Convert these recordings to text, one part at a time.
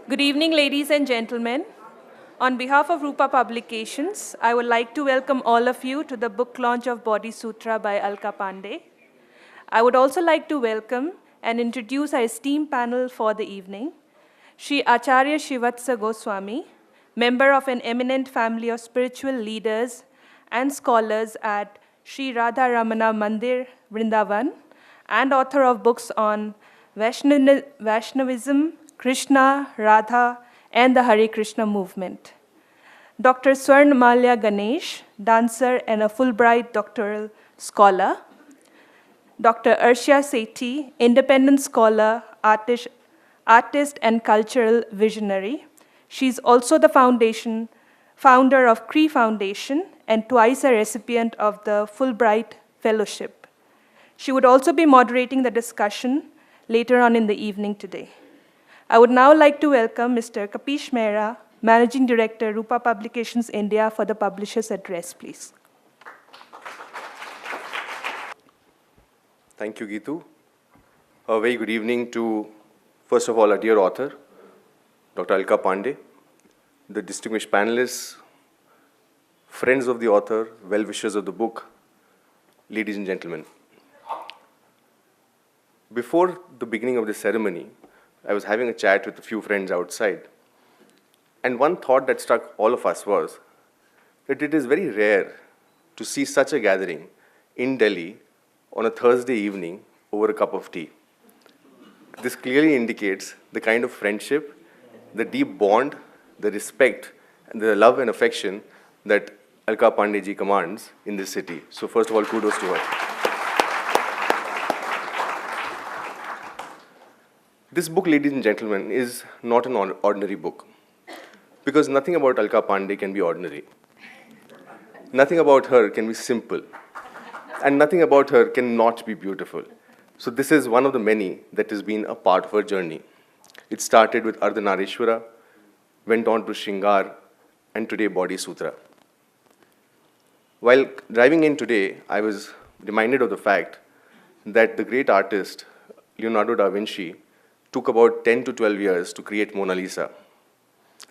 Good evening, ladies and gentlemen. On behalf of Rupa Publications, I would like to welcome all of you to the book launch of Body Sutra by Alka Pande. I would also like to welcome and introduce our esteemed panel for the evening. Sri Acharya Srivats Goswami, member of an eminent family of spiritual leaders and scholars at Sri Radha Raman Mandir, Vrindavan, and author of books on Vaishnavism, Krishna, Radha, and the Hare Krishna movement. Dr. Swarnamalya Ganesh, dancer and a Fulbright doctoral scholar. Dr. Arshiya Sethi, independent scholar, artist and cultural visionary. She's also the founder of Cree Foundation and twice a recipient of the Fulbright Fellowship. She would also be moderating the discussion later on in the evening today. I would now like to welcome Mr. Kapish Mehra, Managing Director, Rupa Publications India, for the publisher's address, please. Thank you, Geetu. A very good evening to, first of all, our dear author, Dr. Alka Pande, the distinguished panelists, friends of the author, well-wishers of the book, ladies and gentlemen. Before the beginning of the ceremony, I was having a chat with a few friends outside, and one thought that struck all of us was that it is very rare to see such a gathering in Delhi on a Thursday evening over a cup of tea. This clearly indicates the kind of friendship, the deep bond, the respect, and the love and affection that Alka Pande ji commands in this city. So first of all, kudos to her. This book, ladies and gentlemen, is not an ordinary book, because nothing about Alka Pande can be ordinary. Nothing about her can be simple, and nothing about her cannot be beautiful. So this is one of the many that has been a part of her journey. It started with Ardhanarishwara, went on to Shringar, and today Body Sutra. While driving in today, I was reminded of the fact that the great artist, Leonardo da Vinci, took about 10 to 12 years to create Mona Lisa.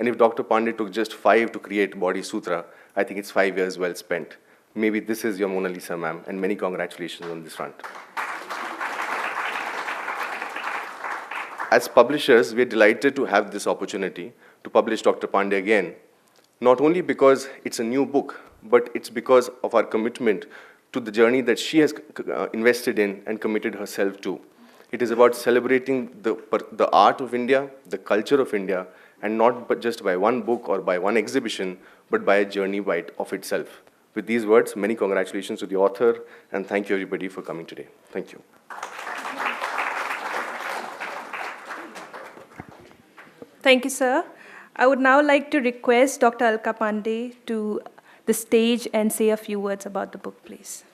And if Dr. Pandey took just 5 to create Body Sutra, I think it's 5 years well spent. Maybe this is your Mona Lisa, ma'am, and many congratulations on this front. As publishers, we are delighted to have this opportunity to publish Dr. Pandey again, not only because it's a new book, but it's because of our commitment to the journey that she has invested in and committed herself to. It is about celebrating the art of India, the culture of India, and not just by one book or by one exhibition, but by a journey of itself. With these words, many congratulations to the author, and thank you everybody for coming today. Thank you. Thank you, sir. I would now like to request Dr. Alka Pande to the stage and say a few words about the book, please.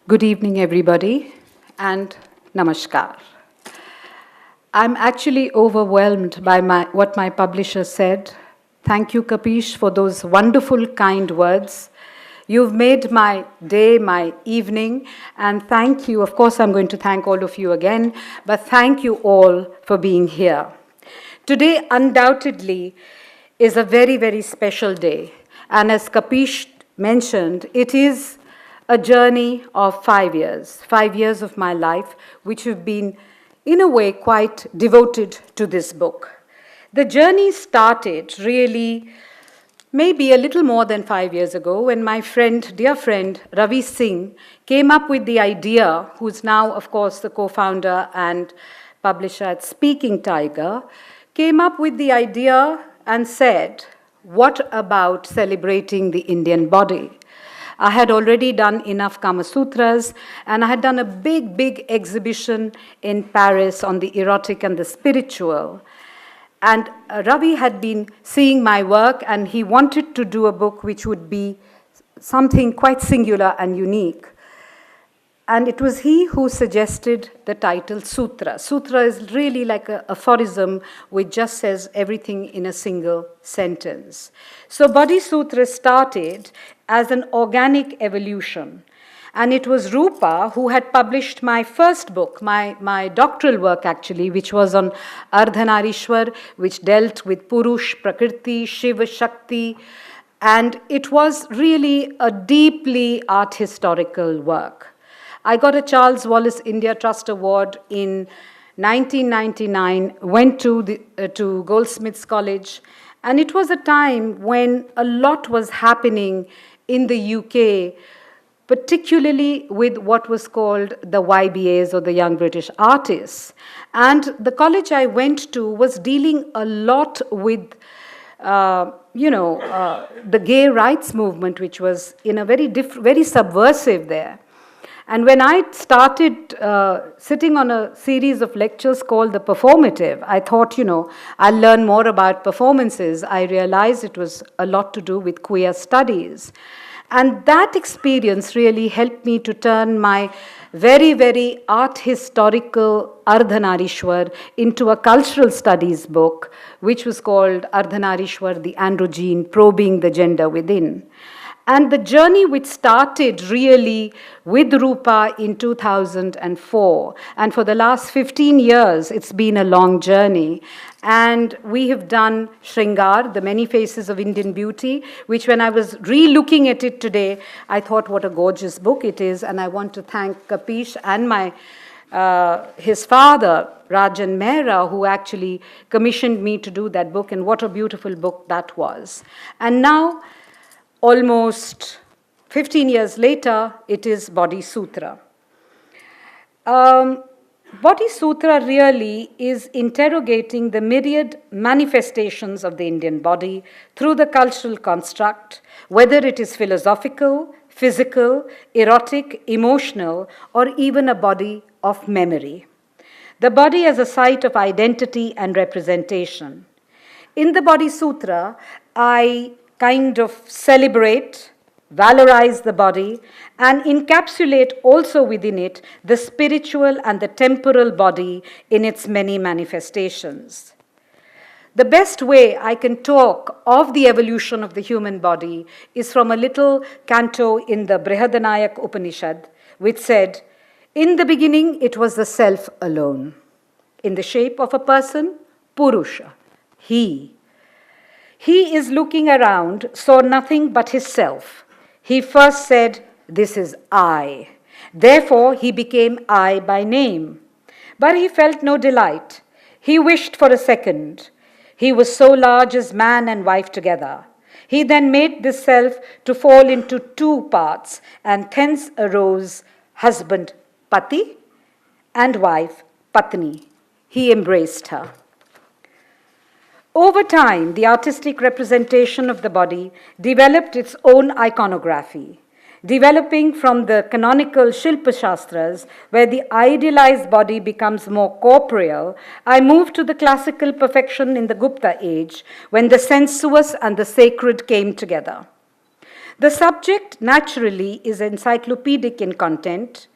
Good evening, everybody, and namaskar. I'm actually overwhelmed by what my publisher said. Thank you, Kapish, for those wonderful, kind words. You've made my day, my evening, and thank you. Of course, I'm going to thank all of you again, but thank you all for being here. Today, undoubtedly, is a very, very special day. And as Kapish mentioned, it is a journey of 5 years of my life, which have been, in a way, quite devoted to this book. The journey started really maybe a little more than 5 years ago when my dear friend, Ravi Singh, came up with the idea, who's now, of course, the co-founder and publisher at Speaking Tiger, came up with the idea and said, what about celebrating the Indian body? I had already done enough Kama Sutras, and I had done a big, big exhibition in Paris on the erotic and the spiritual. And Ravi had been seeing my work, and he wanted to do a book which would be something quite singular and unique. And it was he who suggested the title Sutra. Sutra is really like an aphorism which just says everything in a single sentence. So Body Sutra started as an organic evolution. And it was Rupa who had published my first book, my doctoral work actually, which was on Ardhanarishwar, which dealt with Purush, Prakriti, Shiva, Shakti. And it was really a deeply art historical work. I got a Charles Wallace India Trust Award in 1999, went to Goldsmiths College, and it was a time when a lot was happening in the UK, particularly with what was called the YBAs, or the Young British Artists. And the college I went to was dealing a lot with the gay rights movement, which was in a very subversive there. And when I started sitting on a series of lectures called The Performative, I thought, I'll learn more about performances. I realized it was a lot to do with queer studies. And that experience really helped me to turn my very, very art historical Ardhanarishwar into a cultural studies book, which was called Ardhanarishwar, the Androgyne, Probing the Gender Within. And the journey which started really with Rupa in 2004, and for the last 15 years, it's been a long journey. And we have done Shringar, the Many Faces of Indian Beauty, which when I was re-looking at it today, I thought what a gorgeous book it is. And I want to thank Kapish and his father, Rajan Mehra, who actually commissioned me to do that book, and what a beautiful book that was. And now, almost 15 years later, it is Body Sutra. Body Sutra really is interrogating the myriad manifestations of the Indian body through the cultural construct, whether it is philosophical, physical, erotic, emotional, or even a body of memory. The body as a site of identity and representation. In the Body Sutra, I kind of celebrate, valorize the body, and encapsulate also within it the spiritual and the temporal body in its many manifestations. The best way I can talk of the evolution of the human body is from a little canto in the Brihadanayak Upanishad, which said, "In the beginning it was the self alone, in the shape of a person, Purusha, he. He is looking around, saw nothing but his self. He first said, 'This is I.' Therefore, he became I by name. But he felt no delight. He wished for a second. He was so large as man and wife together. He then made this self to fall into two parts, and thence arose husband, Pati, and wife, Patni. He embraced her." Over time, the artistic representation of the body developed its own iconography, developing from the canonical Shilpa Shastras, where the idealized body becomes more corporeal. I moved to the classical perfection in the Gupta age, when the sensuous and the sacred came together. The subject, naturally, is encyclopedic in content.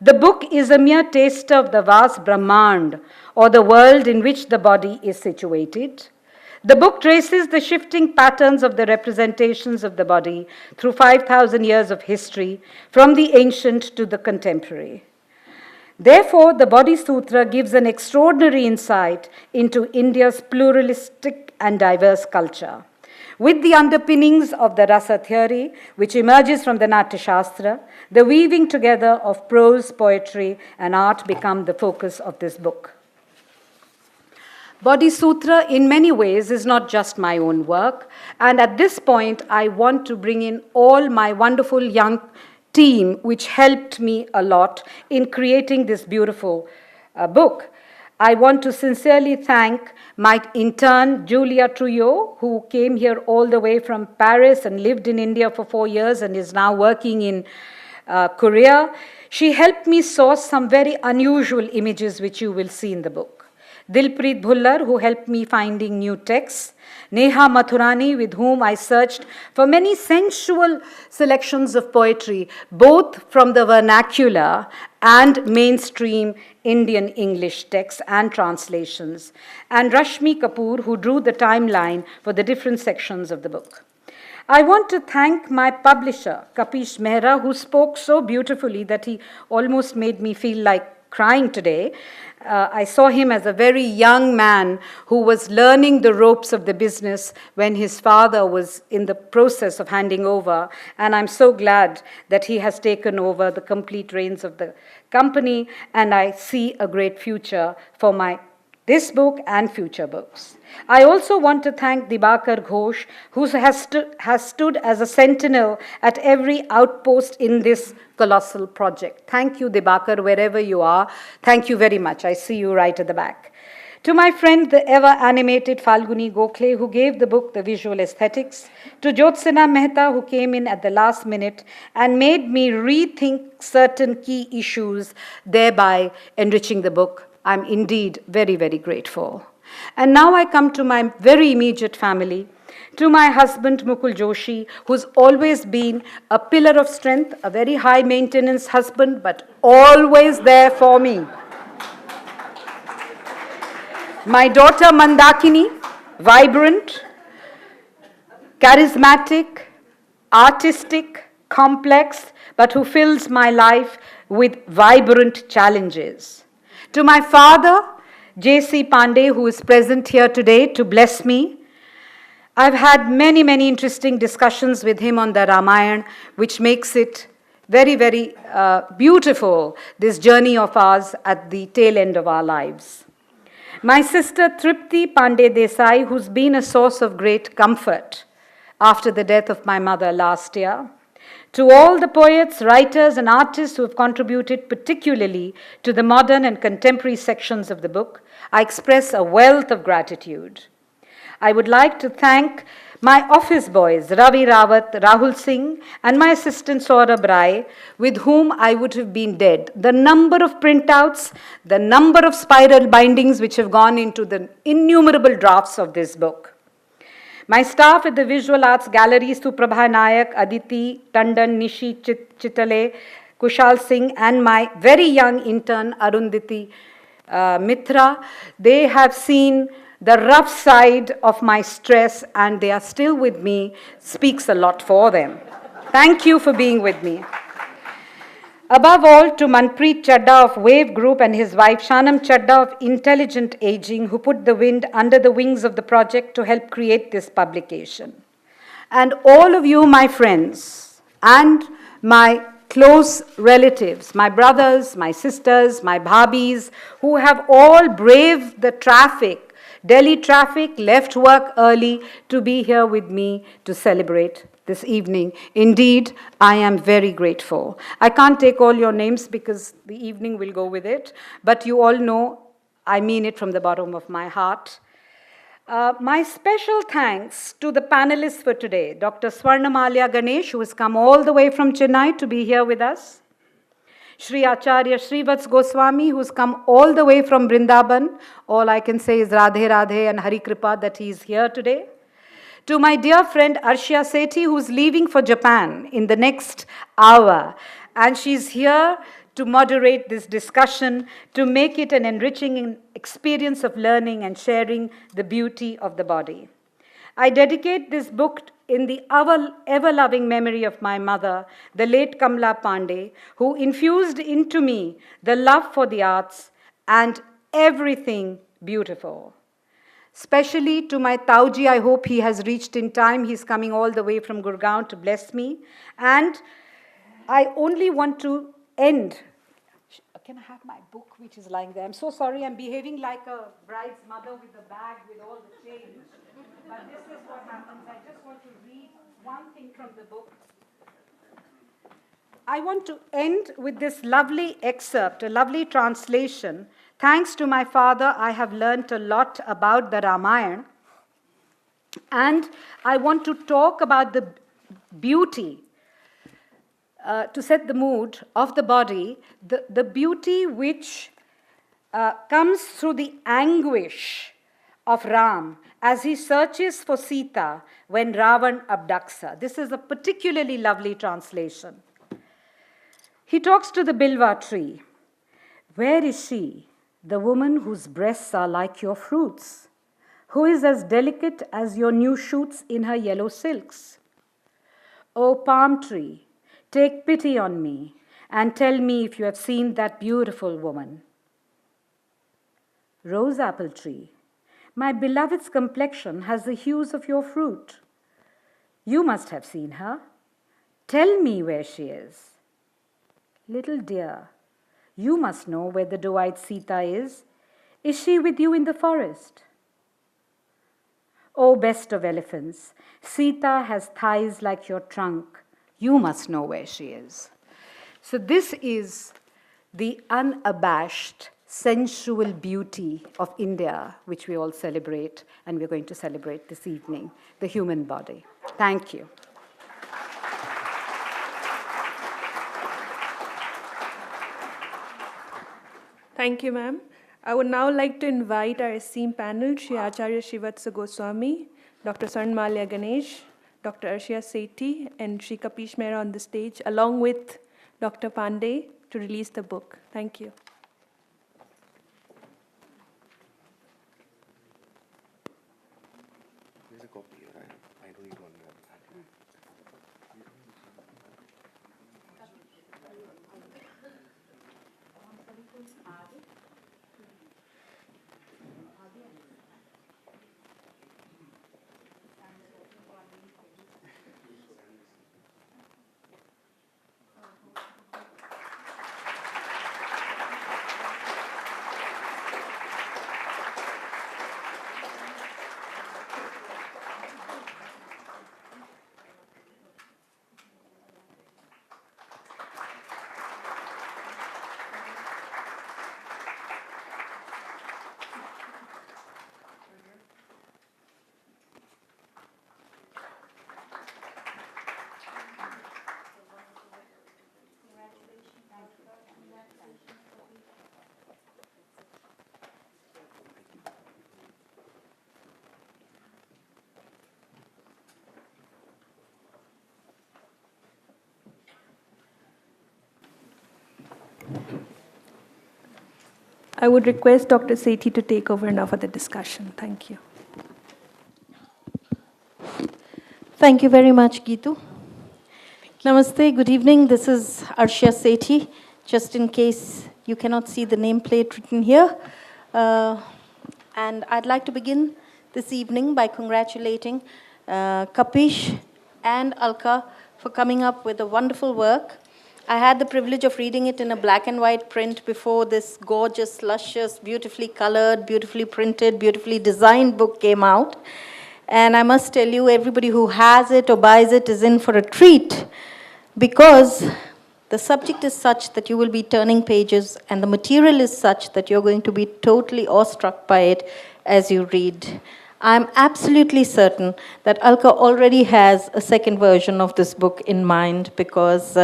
The book is a mere taster of the vast Brahmand, or the world in which the body is situated. The book traces the shifting patterns of the representations of the body through 5,000 years of history, from the ancient to the contemporary. Therefore, the Body Sutra gives an extraordinary insight into India's pluralistic and diverse culture. With the underpinnings of the Rasa theory, which emerges from the Natya Shastra, the weaving together of prose, poetry, and art become the focus of this book. Body Sutra, in many ways, is not just my own work. And at this point, I want to bring in all my wonderful young team, which helped me a lot in creating this beautiful book. I want to sincerely thank my intern, Julia Trujillo, who came here all the way from Paris and lived in India for 4 years and is now working in Korea. She helped me source some very unusual images, which you will see in the book. Dilpreet Bhullar, who helped me finding new texts. Neha Mathurani, with whom I searched for many sensual selections of poetry, both from the vernacular and mainstream Indian English texts and translations. And Rashmi Kapoor, who drew the timeline for the different sections of the book. I want to thank my publisher, Kapish Mehra, who spoke so beautifully that he almost made me feel like crying today. I saw him as a very young man who was learning the ropes of the business when his father was in the process of handing over. And I'm so glad that he has taken over the complete reins of the company. And I see a great future for this book and future books. I also want to thank Dibakar Ghosh, who has stood as a sentinel at every outpost in this colossal project. Thank you, Dibakar, wherever you are. Thank you very much. I see you right at the back. To my friend, the ever-animated Falguni Gokhale, who gave the book the visual aesthetics. To Jyotsna Mehta, who came in at the last minute and made me rethink certain key issues, thereby enriching the book. I'm indeed very, very grateful. And now I come to my very immediate family, to my husband, Mukul Joshi, who's always been a pillar of strength, a very high-maintenance husband, but always there for me. My daughter, Mandakini, vibrant, charismatic, artistic, complex, but who fills my life with vibrant challenges. To my father, J.C. Pande, who is present here today to bless me. I've had many, many interesting discussions with him on the Ramayana, which makes it very, very beautiful, this journey of ours at the tail end of our lives. My sister Tripti Pande Desai, who's been a source of great comfort after the death of my mother last year. To all the poets, writers, and artists who have contributed particularly to the modern and contemporary sections of the book, I express a wealth of gratitude. I would like to thank my office boys, Ravi Rawat, Rahul Singh, and my assistant Saurabh Rai, with whom I would have been dead. The number of printouts, the number of spiral bindings which have gone into the innumerable drafts of this book. My staff at the Visual Arts Gallery, Suprabha Nayak, Aditi, Tandon, Nishi, Chitale, Kushal Singh, and my very young intern, Arundhati Mitra, they have seen the rough side of my stress and they are still with me, speaks a lot for them. Thank you for being with me. Above all, to Manpreet Chadda of Wave Group and his wife Shanam Chadda of Intelligent Aging, who put the wind under the wings of the project to help create this publication. And all of you, my friends, and my close relatives, my brothers, my sisters, my bhabis, who have all braved the traffic, Delhi traffic, left work early to be here with me to celebrate this evening. Indeed, I am very grateful. I can't take all your names because the evening will go with it, but you all know I mean it from the bottom of my heart. My special thanks to the panelists for today, Dr. Swarnamalya Ganesh, who has come all the way from Chennai to be here with us. Sri Acharya Srivats Goswami, who's come all the way from Vrindaban. All I can say is Radhe Radhe and Hari Kripa that he is here today. To my dear friend Arshiya Sethi, who's leaving for Japan in the next hour. And she's here to moderate this discussion, to make it an enriching experience of learning and sharing the beauty of the body. I dedicate this book in the ever-loving memory of my mother, the late Kamla Pande, who infused into me the love for the arts and everything beautiful. Especially to my Tauji, I hope he has reached in time. He's coming all the way from Gurgaon to bless me. And I only want to end. Can I have my book which is lying there? I'm so sorry, I'm behaving like a bride's mother with the bag with all the change. But this is what happens. I just want to read one thing from the book. I want to end with this lovely excerpt, a lovely translation. Thanks to my father, I have learnt a lot about the Ramayana. And I want to talk about the beauty, to set the mood of the body, the beauty which comes through the anguish of Ram as he searches for Sita when Ravan abducts her. This is a particularly lovely translation. He talks to the Bilva tree. Where is she, the woman whose breasts are like your fruits, who is as delicate as your new shoots in her yellow silks? O palm tree, take pity on me and tell me if you have seen that beautiful woman. Rose apple tree, my beloved's complexion has the hues of your fruit. You must have seen her. Tell me where she is. Little dear, you must know where the doe-eyed Sita is. Is she with you in the forest? O best of elephants, Sita has thighs like your trunk. You must know where she is. So this is the unabashed, sensual beauty of India, which we all celebrate, and we're going to celebrate this evening, the human body. Thank you. Thank you, ma'am. I would now like to invite our esteemed panel, Sri Acharya Srivats Goswami, Dr. Swarnamalya Ganesh, Dr. Arshiya Sethi, and Sri Kapish Mehra on the stage, along with Dr. Pande, to release the book. Thank you. There's a copy here. I don't need one. I would request Dr. Sethi to take over now for the discussion. Thank you. Thank you very much, Geetu. Namaste, good evening. This is Arshiya Sethi, just in case you cannot see the nameplate written here. And I'd like to begin this evening by congratulating Kapish and Alka for coming up with a wonderful work. I had the privilege of reading it in a black and white print before this gorgeous, luscious, beautifully colored, beautifully printed, beautifully designed book came out. And I must tell you, everybody who has it or buys it is in for a treat, because the subject is such that you will be turning pages, and the material is such that you're going to be totally awestruck by it as you read. I'm absolutely certain that Alka already has a second version of this book in mind, because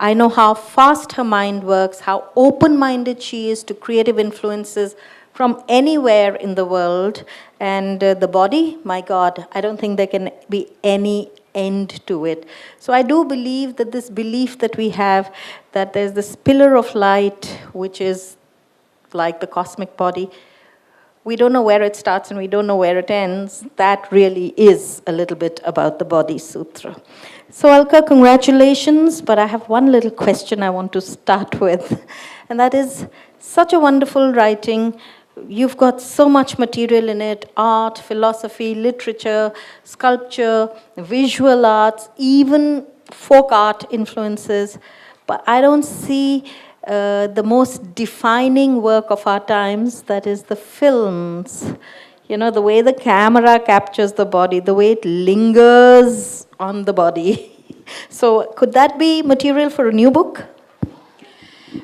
I know how fast her mind works, how open-minded she is to creative influences from anywhere in the world. And the body, my God, I don't think there can be any end to it. So I do believe that this belief that we have, that there's this pillar of light, which is like the cosmic body, we don't know where it starts and we don't know where it ends. That really is a little bit about the Body Sutra. So Alka, congratulations, but I have one little question I want to start with, and that is such a wonderful writing. You've got so much material in it: art, philosophy, literature, sculpture, visual arts, even folk art influences. But I don't see the most defining work of our times, that is the films. You know, the way the camera captures the body, the way it lingers on the body. So could that be material for a new book?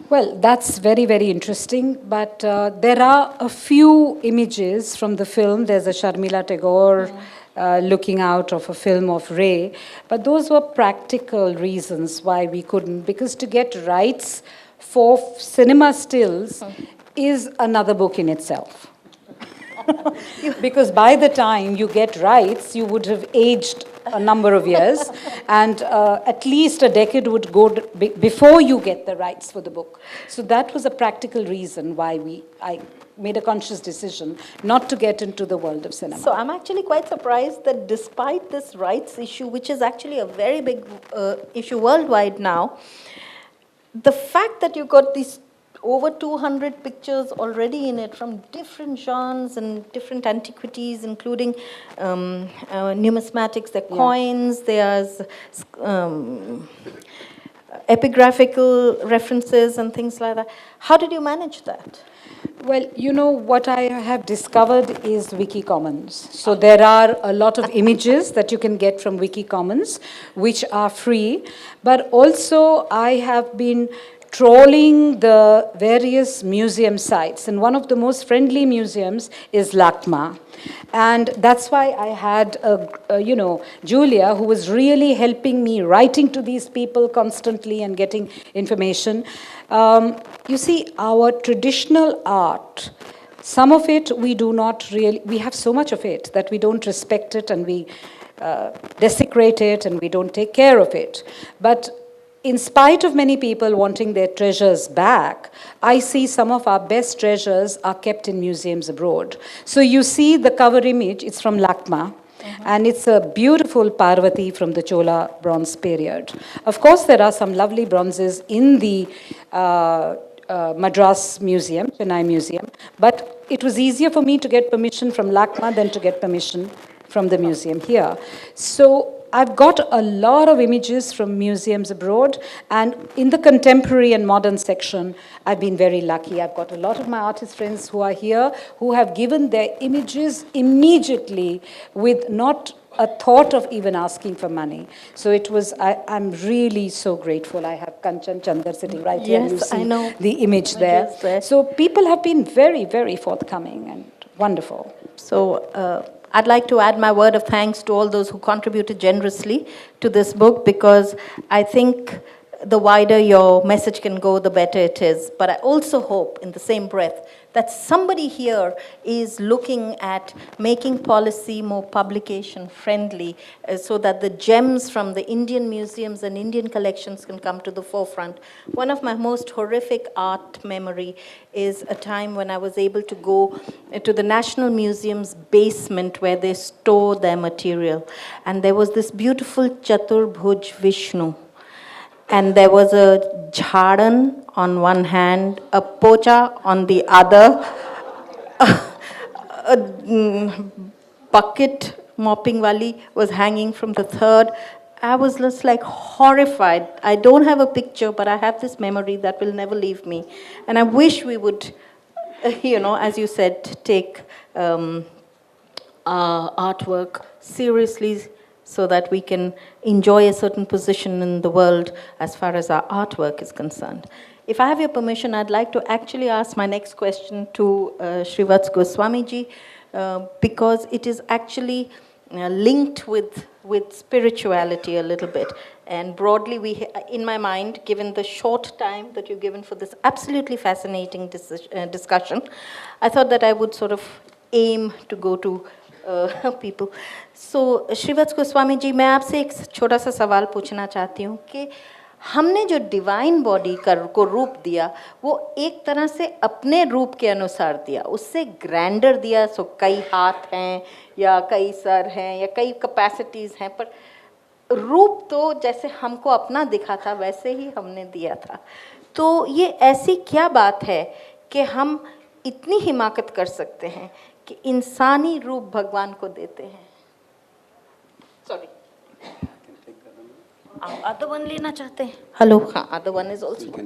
Well, that's very, very interesting. But there are a few images from the film. There's a Sharmila Tagore looking out of a film of Ray. But those were practical reasons why we couldn't. Because to get rights for cinema stills is another book in itself. Because by the time you get rights, you would have aged a number of years, and at least a decade would go before you get the rights for the book. So that was a practical reason why I made a conscious decision not to get into the world of cinema. So I'm actually quite surprised that despite this rights issue, which is actually a very big issue worldwide now, the fact that you got these over 200 pictures already in it from different genres and different antiquities, including numismatics, there are coins, there's epigraphical references and things like that. How did you manage that? Well, you know, what I have discovered is Wiki Commons. So there are a lot of images that you can get from Wiki Commons, which are free. But also I have been trawling the various museum sites. And one of the most friendly museums is LACMA. And that's why I had, Julia, who was really helping me, writing to these people constantly and getting information. You see, our traditional art, some of it we do not really, we have so much of it that we don't respect it and we desecrate it and we don't take care of it. But in spite of many people wanting their treasures back, I see some of our best treasures are kept in museums abroad. So you see the cover image, it's from LACMA, and it's a beautiful Parvati from the Chola bronze period. Of course, there are some lovely bronzes in the Madras Museum, Chennai Museum, but it was easier for me to get permission from LACMA than to get permission from the museum here. So I've got a lot of images from museums abroad, and in the contemporary and modern section, I've been very lucky. I've got a lot of my artist friends who are here who have given their images immediately with not a thought of even asking for money. So it was, I'm really so grateful. I have Kanchan Chandar sitting right here. Yes, you see I know. the image there. So people have been very, very forthcoming and wonderful. So I'd like to add my word of thanks to all those who contributed generously to this book, because I think the wider your message can go, the better it is. But I also hope, in the same breath, that somebody here is looking at making policy more publication friendly so that the gems from the Indian museums and Indian collections can come to the forefront. One of my most horrific art memory is a time when I was able to go to the National Museum's basement where they store their material. And there was this beautiful Chaturbhuj Vishnu. And there was a jhadan on one hand, a pocha on the other, a bucket mopping wali was hanging from the third. I was just like horrified. I don't have a picture, but I have this memory that will never leave me. And I wish we would, as you said, take artwork seriously, so that we can enjoy a certain position in the world as far as our artwork is concerned. If I have your permission, I'd like to actually ask my next question to Srivats Goswami ji, because it is actually linked with spirituality a little bit. And broadly, in my mind, given the short time that you've given for this absolutely fascinating discussion, I thought that I would sort of aim to go to people. So, Srivatsa Goswami ji, मैं आपसे एक छोटा सा सवाल पूछना चाहती हूँ कि हमने जो डिवाइन बॉडी को रूप दिया, वो एक तरह से अपने रूप के अनुसार दिया, उससे ग्रैंडर दिया. सो कई हाथ हैं या कई सर हैं या कई कैपेसिटीज़ हैं, पर रूप तो जैसे हमको अपना दिखा था वैसे ही हमने दिया था. तो ये ऐसी क्या बात है कि हम इतनी हिमाकत कर सकते हैं कि इंसानी रूप भगवान को देते हैं? सॉरी, आप अदर वन लेना चाहते हैं? हेलो, हाँ, other one is also.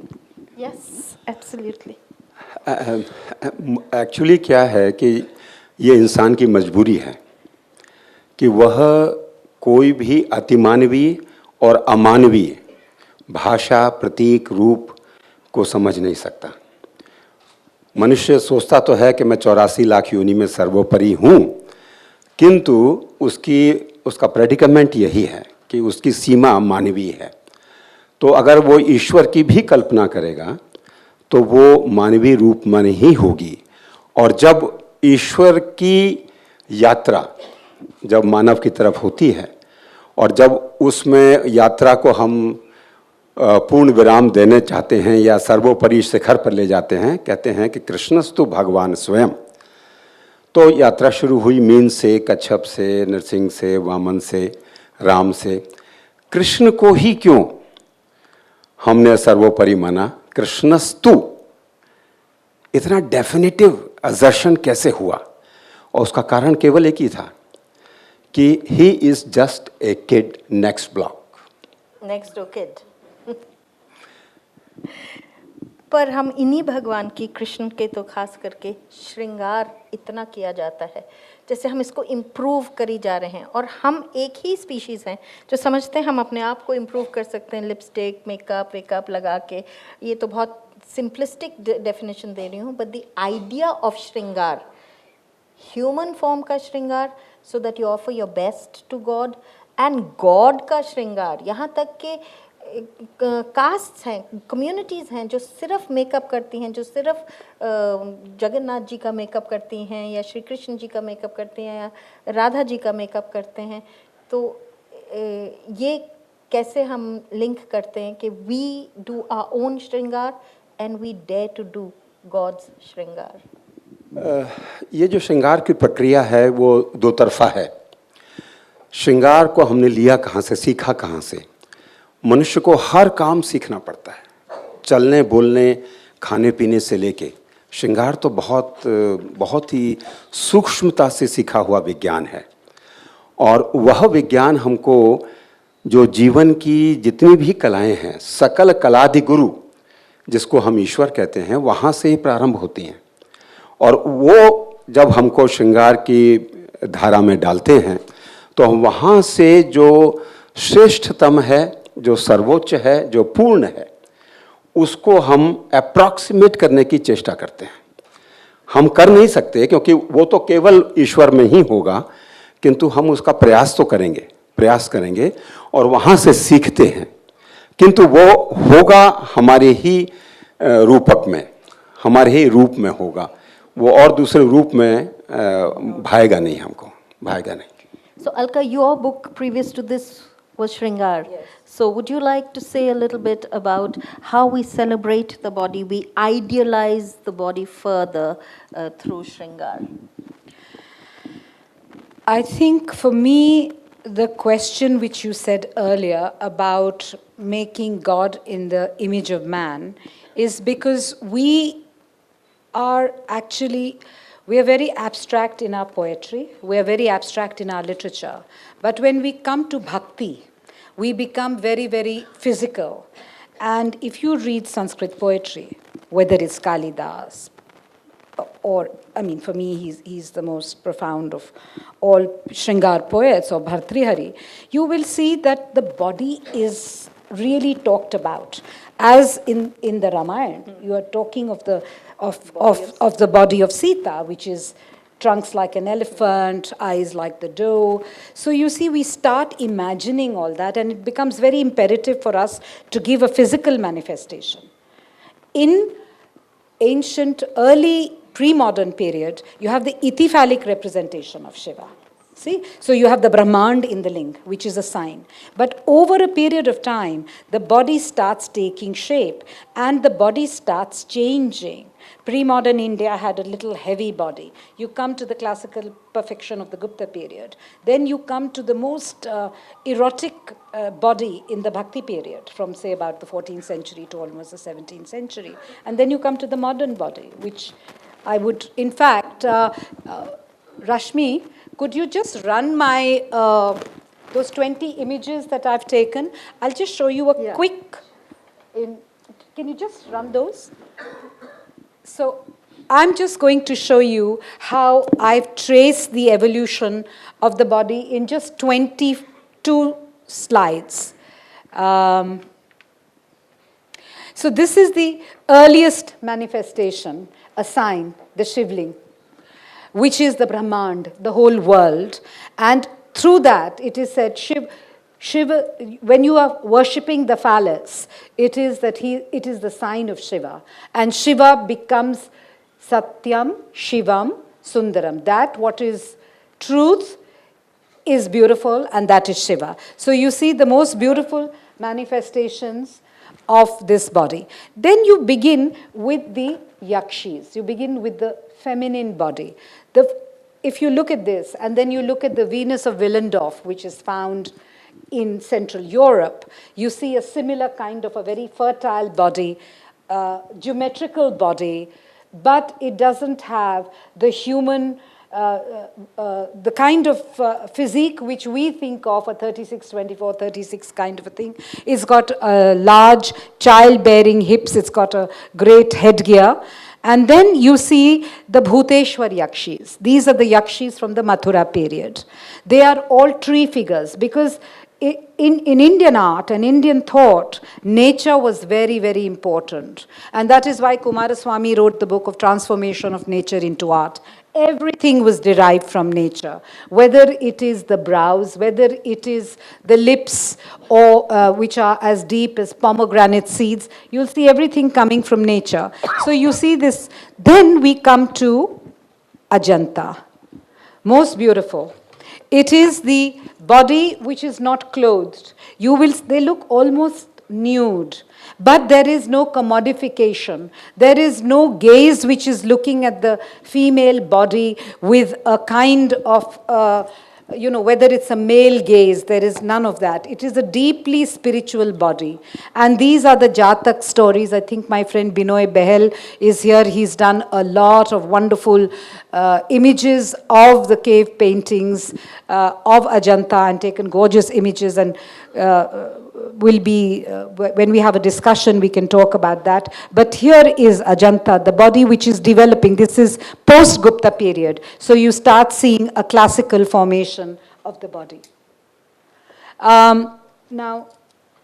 Yes, absolutely. Actually क्या है कि ये इंसान की मजबूरी है कि वह कोई भी अतिमानवीय और अमानवीय भाषा, प्रतीक, रूप को समझ नहीं सकता. मनुष्य सोचता तो है कि मैं 84 लाख योनि में सर्वोपरि हूँ, किंतु उसका प्रेडिकमेंट यही है कि उसकी सीमा मानवीय है. तो अगर वो ईश्वर की भी कल्पना करेगा तो वो मानवीय रूप में ही होगी. और जब ईश्वर की यात्रा जब मानव की तरफ होती है और जब उसमें यात्रा को हम पूर्ण विराम देने चाहते हैं या सर्वोपरि शिखर पर ले जाते हैं, कहते हैं कि कृष्णस्तु भगवान स्वयं। तो यात्रा शुरू हुई मीन से, कच्छप से, नरसिंह से, वामन से, राम से। कृष्ण को ही क्यों हमने सर्वोपरि माना? कृष्णस्तु, इतना डेफिनेटिव असर्शन कैसे हुआ? और उसका कारण केवल एक ही था कि he is just a kid next block, next door kid. पर हम इन्हीं भगवान की, कृष्ण के तो खास करके श्रृंगार इतना किया जाता है जैसे हम इसको इम्प्रूव करी जा रहे हैं। और हम एक ही स्पीशीज़ हैं जो समझते हैं हम अपने आप को इम्प्रूव कर सकते हैं लिपस्टिक, मेकअप वेकअप लगा के। ये तो बहुत सिंपलिस्टिक डेफिनेशन दे रही हूँ, but the idea of shringar, human form का श्रृंगार, so that you offer your best to God, and God का श्रृंगार, यहाँ तक के कास्ट हैं, कम्युनिटीज़ हैं जो सिर्फ मेकअप करती हैं, जो सिर्फ जगन्नाथ जी का मेकअप करती हैं, या श्री कृष्ण जी का मेकअप करती हैं, या राधा जी का मेकअप करते हैं। तो ये कैसे हम लिंक करते हैं कि we do our own shringar and we dare to do God's shringar? ये जो श्रृंगार की प्रक्रिया है वो दो तरफा है। श्रृंगार को हमने लिया कहाँ से, सीखा कहाँ से? मनुष्य को हर काम सीखना पड़ता है, चलने बोलने खाने पीने से लेके। श्रृंगार तो बहुत ही सूक्ष्मता से सीखा हुआ विज्ञान है, और वह विज्ञान हमको जो जीवन की जितनी भी कलाएं हैं, सकल कलादि गुरु जिसको हम ईश्वर कहते हैं, वहाँ से ही प्रारंभ होती हैं। और वो जब हमको श्रृंगार की धारा में डालते हैं तो हम वहाँ से जो श्रेष्ठतम है, जो सर्वोच्च है, जो पूर्ण है, उसको हम अप्रॉक्सीमेट करने की चेष्टा करते हैं। हम कर नहीं सकते क्योंकि वो तो केवल ईश्वर में ही होगा, किंतु हम उसका प्रयास करेंगे और वहाँ से सीखते हैं। किंतु वो होगा हमारे ही रूपक में, हमारे ही रूप में होगा, वो और दूसरे रूप में भाएगा नहीं, हमको भाएगा नहीं। So Alka, your book previous to this was Shringar. Yes. So would you like to say a little bit about how we celebrate the body, we idealize the body further through Shringar? I think for me, the question which you said earlier about making God in the image of man is because we are very abstract in our poetry, we are very abstract in our literature. But when we come to bhakti, we become very, very physical. And if you read Sanskrit poetry, whether it's Kalidas, or, I mean, for me, he's the most profound of all Shringar poets, or Bhartrihari, you will see that the body is really talked about. As in the Ramayana, you are talking of the body of Sita, which is trunks like an elephant, eyes like the doe. So you see, we start imagining all that, and it becomes very imperative for us to give a physical manifestation. In ancient, early pre-modern period, you have the itiphalic representation of Shiva. See? So you have the Brahmand in the ling, which is a sign. But over a period of time, the body starts taking shape and the body starts changing. Pre-modern India had a little heavy body. You come to the classical perfection of the Gupta period. Then you come to the most erotic body in the Bhakti period, from say about the 14th century to almost the 17th century. And then you come to the modern body, which I would, in fact, Rashmi, could you just run my, those 20 images that I've taken? I'll just show you a quick, can you just run those? So I'm just going to show you how I've traced the evolution of the body in just 22 slides. So this is the earliest manifestation, a sign, the Shivling, which is the Brahmand, the whole world. And through that, it is said, Shiva, when you are worshipping the phallus, it is the sign of Shiva. And Shiva becomes Satyam, Shivam, Sundaram. That what is truth is beautiful, and that is Shiva. So you see the most beautiful manifestations of this body. Then you begin with the Yakshis. You begin with the feminine body. If you look at this, and then you look at the Venus of Willendorf, which is found in Central Europe, you see a similar kind of a very fertile body, geometrical body, but it doesn't have the human, the kind of physique which we think of, a 36, 24, 36 kind of a thing. It's got large childbearing hips, it's got a great headgear. And then you see the Bhuteshwar Yakshis. These are the Yakshis from the Mathura period. They are all tree figures because in Indian art and Indian thought, nature was very, very important. And that is why Kumaraswamy wrote the book of Transformation of Nature into Art. Everything was derived from nature, whether it is the brows, whether it is the lips, or which are as deep as pomegranate seeds. You'll see everything coming from nature. So you see this. Then we come to Ajanta. Most beautiful. It is the body which is not clothed. They look almost nude. But there is no commodification. There is no gaze which is looking at the female body with a kind of, whether it's a male gaze, there is none of that. It is a deeply spiritual body. And these are the Jatak stories. I think my friend Binoy Behel is here. He's done a lot of wonderful images of the cave paintings of Ajanta and taken gorgeous images, and will be, when we have a discussion, we can talk about that. But here is Ajanta, the body which is developing. This is post-Gupta period. So you start seeing a classical formation of the body. Now,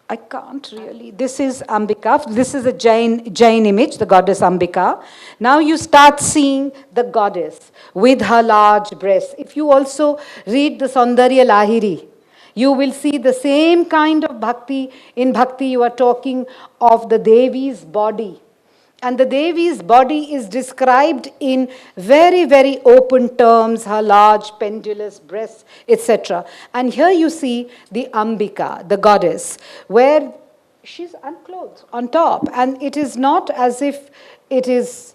I can't really. This is Ambika. This is a Jain image, the goddess Ambika. Now you start seeing the goddess with her large breasts. If you also read the Saundarya Lahiri, you will see the same kind of bhakti. In bhakti, you are talking of the Devi's body. And the Devi's body is described in very, very open terms, her large pendulous breasts, etc. And here you see the Ambika, the goddess, where she's unclothed on top. And it is not as if it is,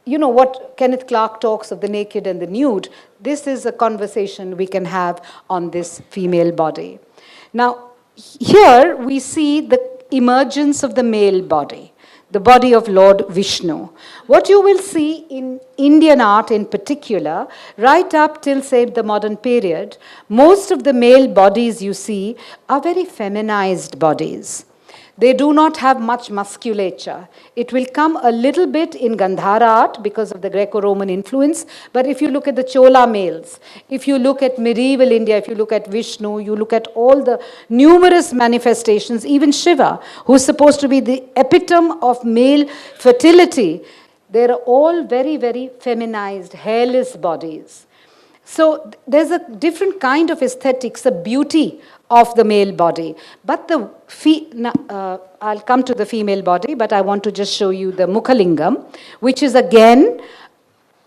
what Kenneth Clark talks of the naked and the nude. This is a conversation we can have on this female body. Now, here we see the emergence of the male body, the body of Lord Vishnu. What you will see in Indian art in particular, right up till, say, the modern period, most of the male bodies you see are very feminized bodies. They do not have much musculature. It will come a little bit in Gandhara art because of the Greco-Roman influence. But if you look at the Chola males, if you look at medieval India, if you look at Vishnu, you look at all the numerous manifestations, even Shiva, who is supposed to be the epitome of male fertility, they are all very, very feminized, hairless bodies. So there's a different kind of aesthetics, a beauty of the male body. But I'll come to the female body, but I want to just show you the Mukhalingam, which is again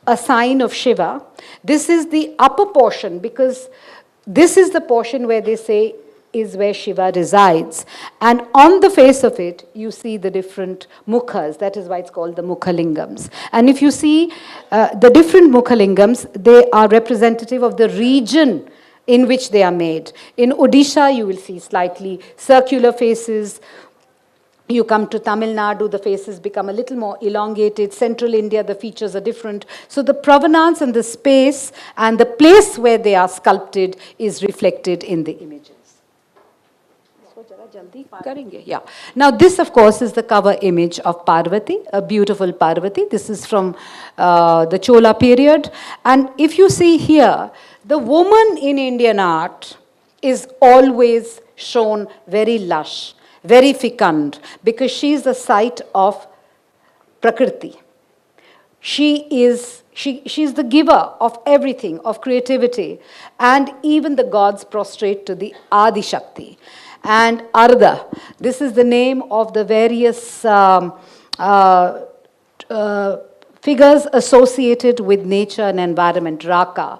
a sign of Shiva. This is the upper portion, because this is the portion where they say is where Shiva resides. And on the face of it, you see the different mukhas. That is why it's called the Mukhalingams. And if you see the different Mukhalingams, they are representative of the region in which they are made. In Odisha, you will see slightly circular faces. You come to Tamil Nadu, the faces become a little more elongated. Central India, the features are different. So the provenance and the space and the place where they are sculpted is reflected in the images. Yeah. Now this, of course, is the cover image of Parvati, a beautiful Parvati. This is from the Chola period. And if you see here, the woman in Indian art is always shown very lush, very fecund, because she is the site of Prakriti. She is the giver of everything, of creativity, and even the gods prostrate to the Adi Shakti. And Ardha, this is the name of the various figures associated with nature and environment. Raka,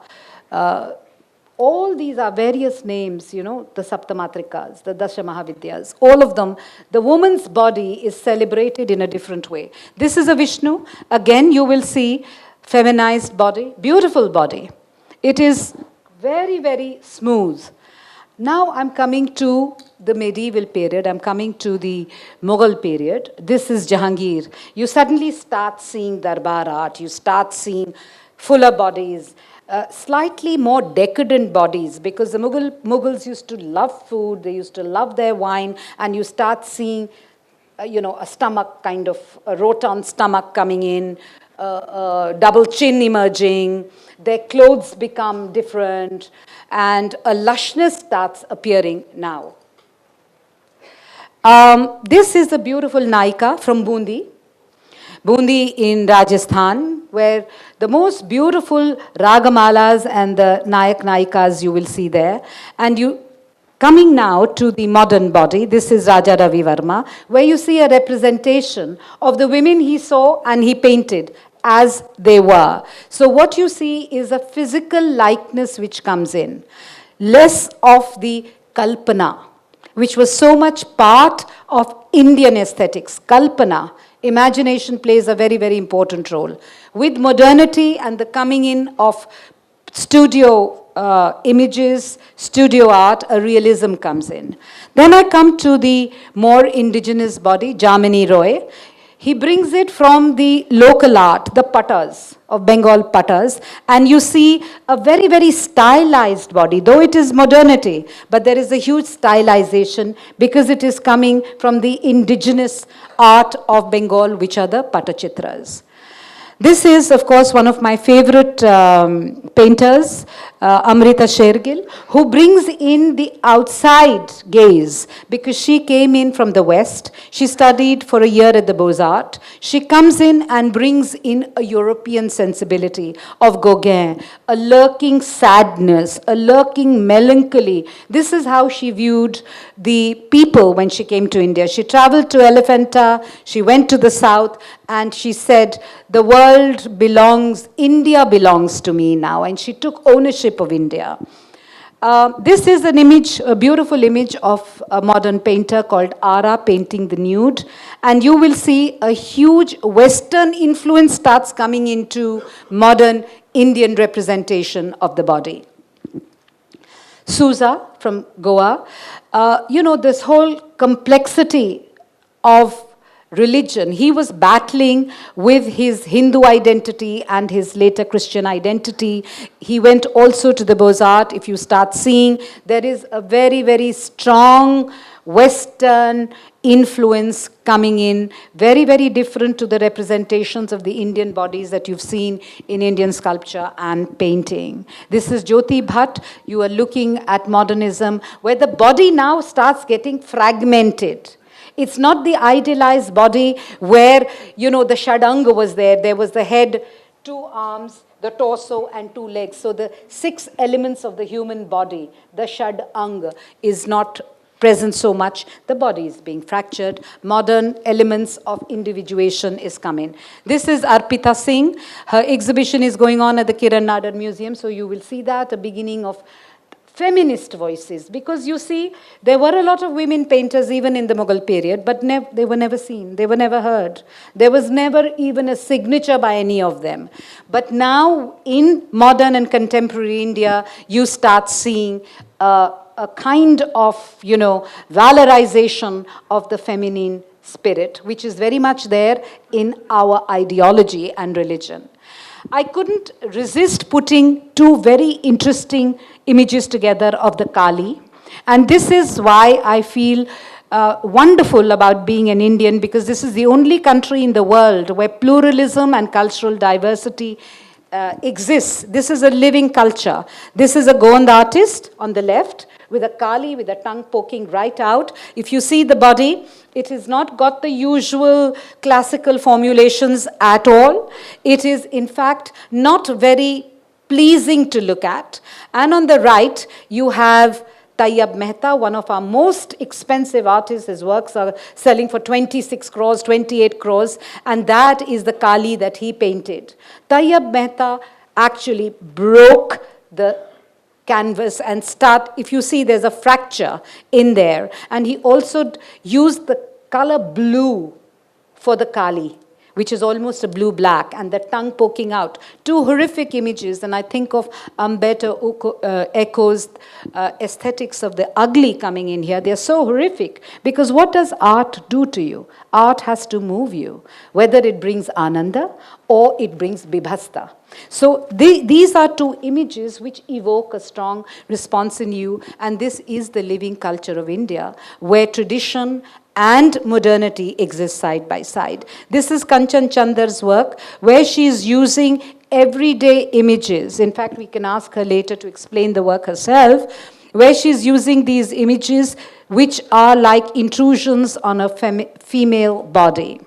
All these are various names, the Saptamatrikas, the Dasha Mahavidyas, all of them. The woman's body is celebrated in a different way. This is a Vishnu. Again, you will see feminized body, beautiful body. It is very, very smooth. Now I'm coming to the medieval period. I'm coming to the Mughal period. This is Jahangir. You suddenly start seeing Darbar art. You start seeing fuller bodies. Slightly more decadent bodies, because the Mughals used to love food, they used to love their wine, and you start seeing, a stomach kind of, a rotund stomach coming in, double chin emerging, their clothes become different, and a lushness starts appearing now. This is a beautiful Naika from Bundi in Rajasthan, where the most beautiful Ragamalas and the Nayak Naikas you will see there. And you coming now to the modern body, this is Raja Ravi Varma, where you see a representation of the women he saw and he painted as they were. So what you see is a physical likeness which comes in, less of the kalpana, which was so much part of Indian aesthetics. Kalpana, imagination plays a very, very important role. With modernity and the coming in of studio images, studio art, a realism comes in. Then I come to the more indigenous body, Jamini Roy. He brings it from the local art, the pattas of Bengal pattas, and you see a very, very stylized body, though it is modernity, but there is a huge stylization because it is coming from the indigenous art of Bengal, which are the Patachitras. This is, of course, one of my favorite painters, Amrita Shergill, who brings in the outside gaze because she came in from the West. She studied for a year at the Beaux-Arts. She comes in and brings in a European sensibility of Gauguin, a lurking sadness, a lurking melancholy. This is how she viewed the people when she came to India. She traveled to Elephanta, she went to the south, and she said, the world belongs, India belongs to me now. And she took ownership of India. This is an image, a beautiful image of a modern painter called Ara painting the nude. And you will see a huge Western influence starts coming into modern Indian representation of the body. Souza from Goa, this whole complexity of religion. He was battling with his Hindu identity and his later Christian identity. He went also to the Beaux-Arts. If you start seeing, there is a very, very strong Western influence coming in, very, very different to the representations of the Indian bodies that you've seen in Indian sculpture and painting. This is Jyoti Bhatt. You are looking at modernism, where the body now starts getting fragmented. It's not the idealized body where, the Shadanga was there. There was the head, 2 arms, the torso, and 2 legs. So the 6 elements of the human body, the Shadanga, is not present so much. The body is being fractured. Modern elements of individuation is coming. This is Arpita Singh. Her exhibition is going on at the Kiran Nadar Museum. So you will see that, a beginning of feminist voices, because you see, there were a lot of women painters even in the Mughal period, but they were never seen, they were never heard. There was never even a signature by any of them. But now, in modern and contemporary India, you start seeing a kind of, valorization of the feminine spirit, which is very much there in our ideology and religion. I couldn't resist putting 2 very interesting images together of the Kali. And this is why I feel wonderful about being an Indian, because this is the only country in the world where pluralism and cultural diversity exists. This is a living culture. This is a Gond artist on the left with a Kali with a tongue poking right out. If you see the body, it has not got the usual classical formulations at all. It is, in fact, not very pleasing to look at. And on the right, you have Tayyab Mehta, one of our most expensive artists. His works are selling for 26 crores, 28 crores, and that is the Kali that he painted. Tayyab Mehta actually broke the canvas and start, if you see there's a fracture in there. And he also used the color blue for the Kali, which is almost a blue-black, and the tongue poking out. Two horrific images, and I think of Umberto Eco's aesthetics of the ugly coming in here. They're so horrific, because what does art do to you? Art has to move you, whether it brings ananda or it brings bibhasta. So these are two images which evoke a strong response in you, and this is the living culture of India, where tradition and modernity exist side by side. This is Kanchan Chandar's work, where she is using everyday images. In fact, we can ask her later to explain the work herself, where she's using these images which are like intrusions on a female body.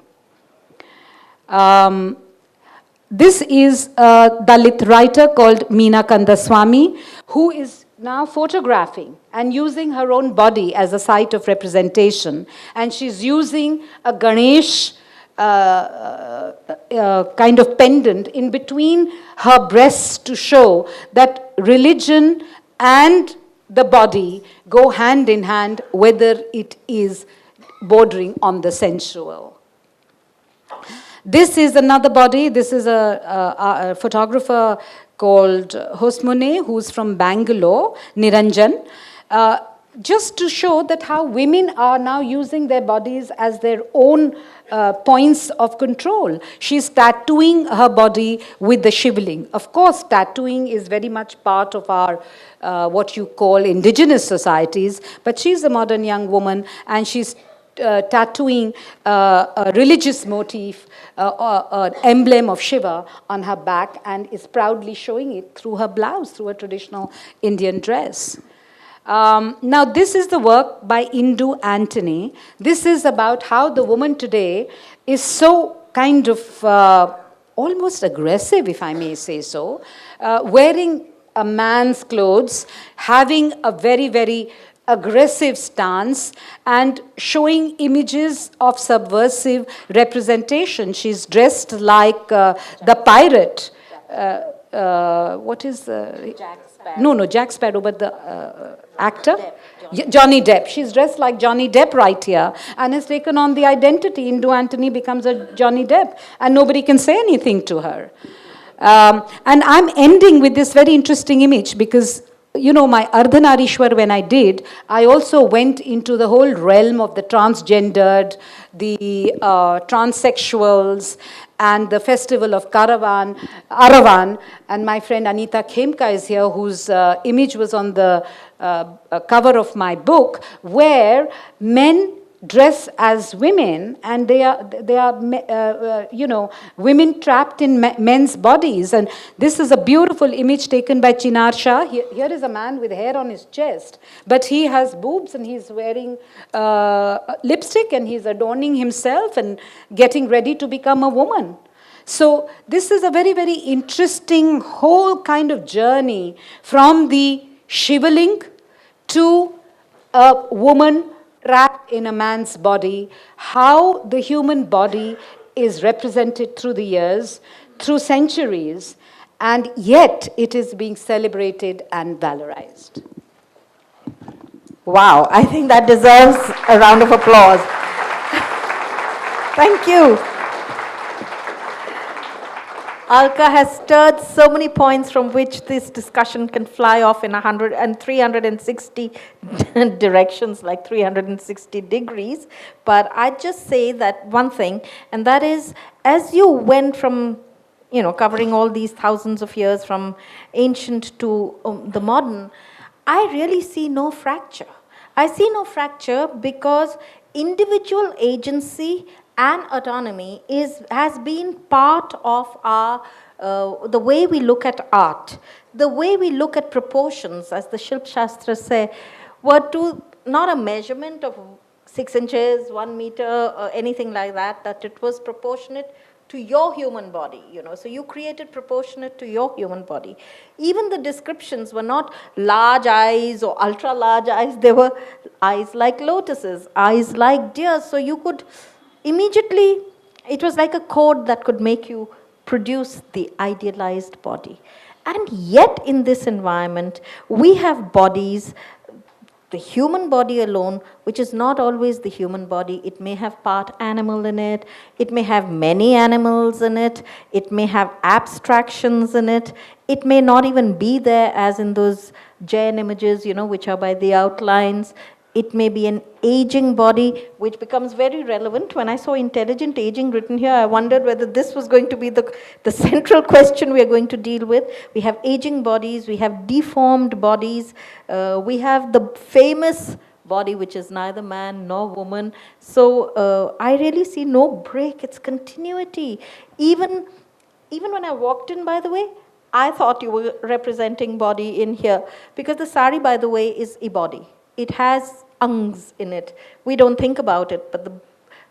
This is a Dalit writer called Meena Kandaswamy, who is now photographing and using her own body as a site of representation. And she's using a Ganesh kind of pendant in between her breasts to show that religion and the body go hand in hand, whether it is bordering on the sensual. This is another body. This is a photographer called Hosmone, who's from Bangalore, Niranjan, just to show that how women are now using their bodies as their own points of control. She's tattooing her body with the shivling. Of course, tattooing is very much part of our what you call indigenous societies, but she's a modern young woman, and she's tattooing a religious motif, an emblem of Shiva on her back, and is proudly showing it through her blouse, through a traditional Indian dress. Now, this is the work by Indu Antony. This is about how the woman today is so kind of almost aggressive, if I may say so, wearing a man's clothes, having a very, very aggressive stance, and showing images of subversive representation. She's dressed like the pirate. What is the... Jack Sparrow. No, Jack Sparrow, but the actor? Johnny Depp. She's dressed like Johnny Depp right here, and has taken on the identity. Indu Antony becomes a Johnny Depp, and nobody can say anything to her. And I'm ending with this very interesting image, because you know, my Ardhanarishwar, when I did, I also went into the whole realm of the transgendered, the transsexuals, and the festival of Aravan. And my friend Anita Khemka is here, whose image was on the cover of my book, where men dress as women, and they are women trapped in men's bodies. And this is a beautiful image taken by Chinar Shah. Here is a man with hair on his chest, but he has boobs, and he's wearing lipstick, and he's adorning himself and getting ready to become a woman. So this is a very, very interesting whole kind of journey from the Shivaling to a woman trapped in a man's body, how the human body is represented through the years, through centuries, and yet it is being celebrated and valorized. Wow, I think that deserves a round of applause. Thank you. Alka has stirred so many points from which this discussion can fly off in 100 and 360 directions, like 360 degrees. But I'd just say that one thing, and that is, as you went from, covering all these thousands of years from ancient to the modern, I really see no fracture. I see no fracture because individual agency and autonomy has been part of our the way we look at art, the way we look at proportions, as the Shilp Shastras say, were to not a measurement of 6 inches, 1 meter, or anything like that, that it was proportionate to your human body, So you created proportionate to your human body. Even the descriptions were not large eyes or ultra large eyes. They were eyes like lotuses, eyes like deers. So you could immediately, it was like a code that could make you produce the idealized body. And yet in this environment, we have bodies, the human body alone, which is not always the human body. It may have part animal in it, it may have many animals in it, it may have abstractions in it, it may not even be there as in those Jain images, which are by the outlines. It may be an aging body, which becomes very relevant. When I saw intelligent aging written here, I wondered whether this was going to be the central question we are going to deal with. We have aging bodies, we have deformed bodies, we have the famous body which is neither man nor woman. So I really see no break, it's continuity. Even when I walked in, by the way, I thought you were representing body in here, because the sari, by the way, is a body. It has angs in it. We don't think about it,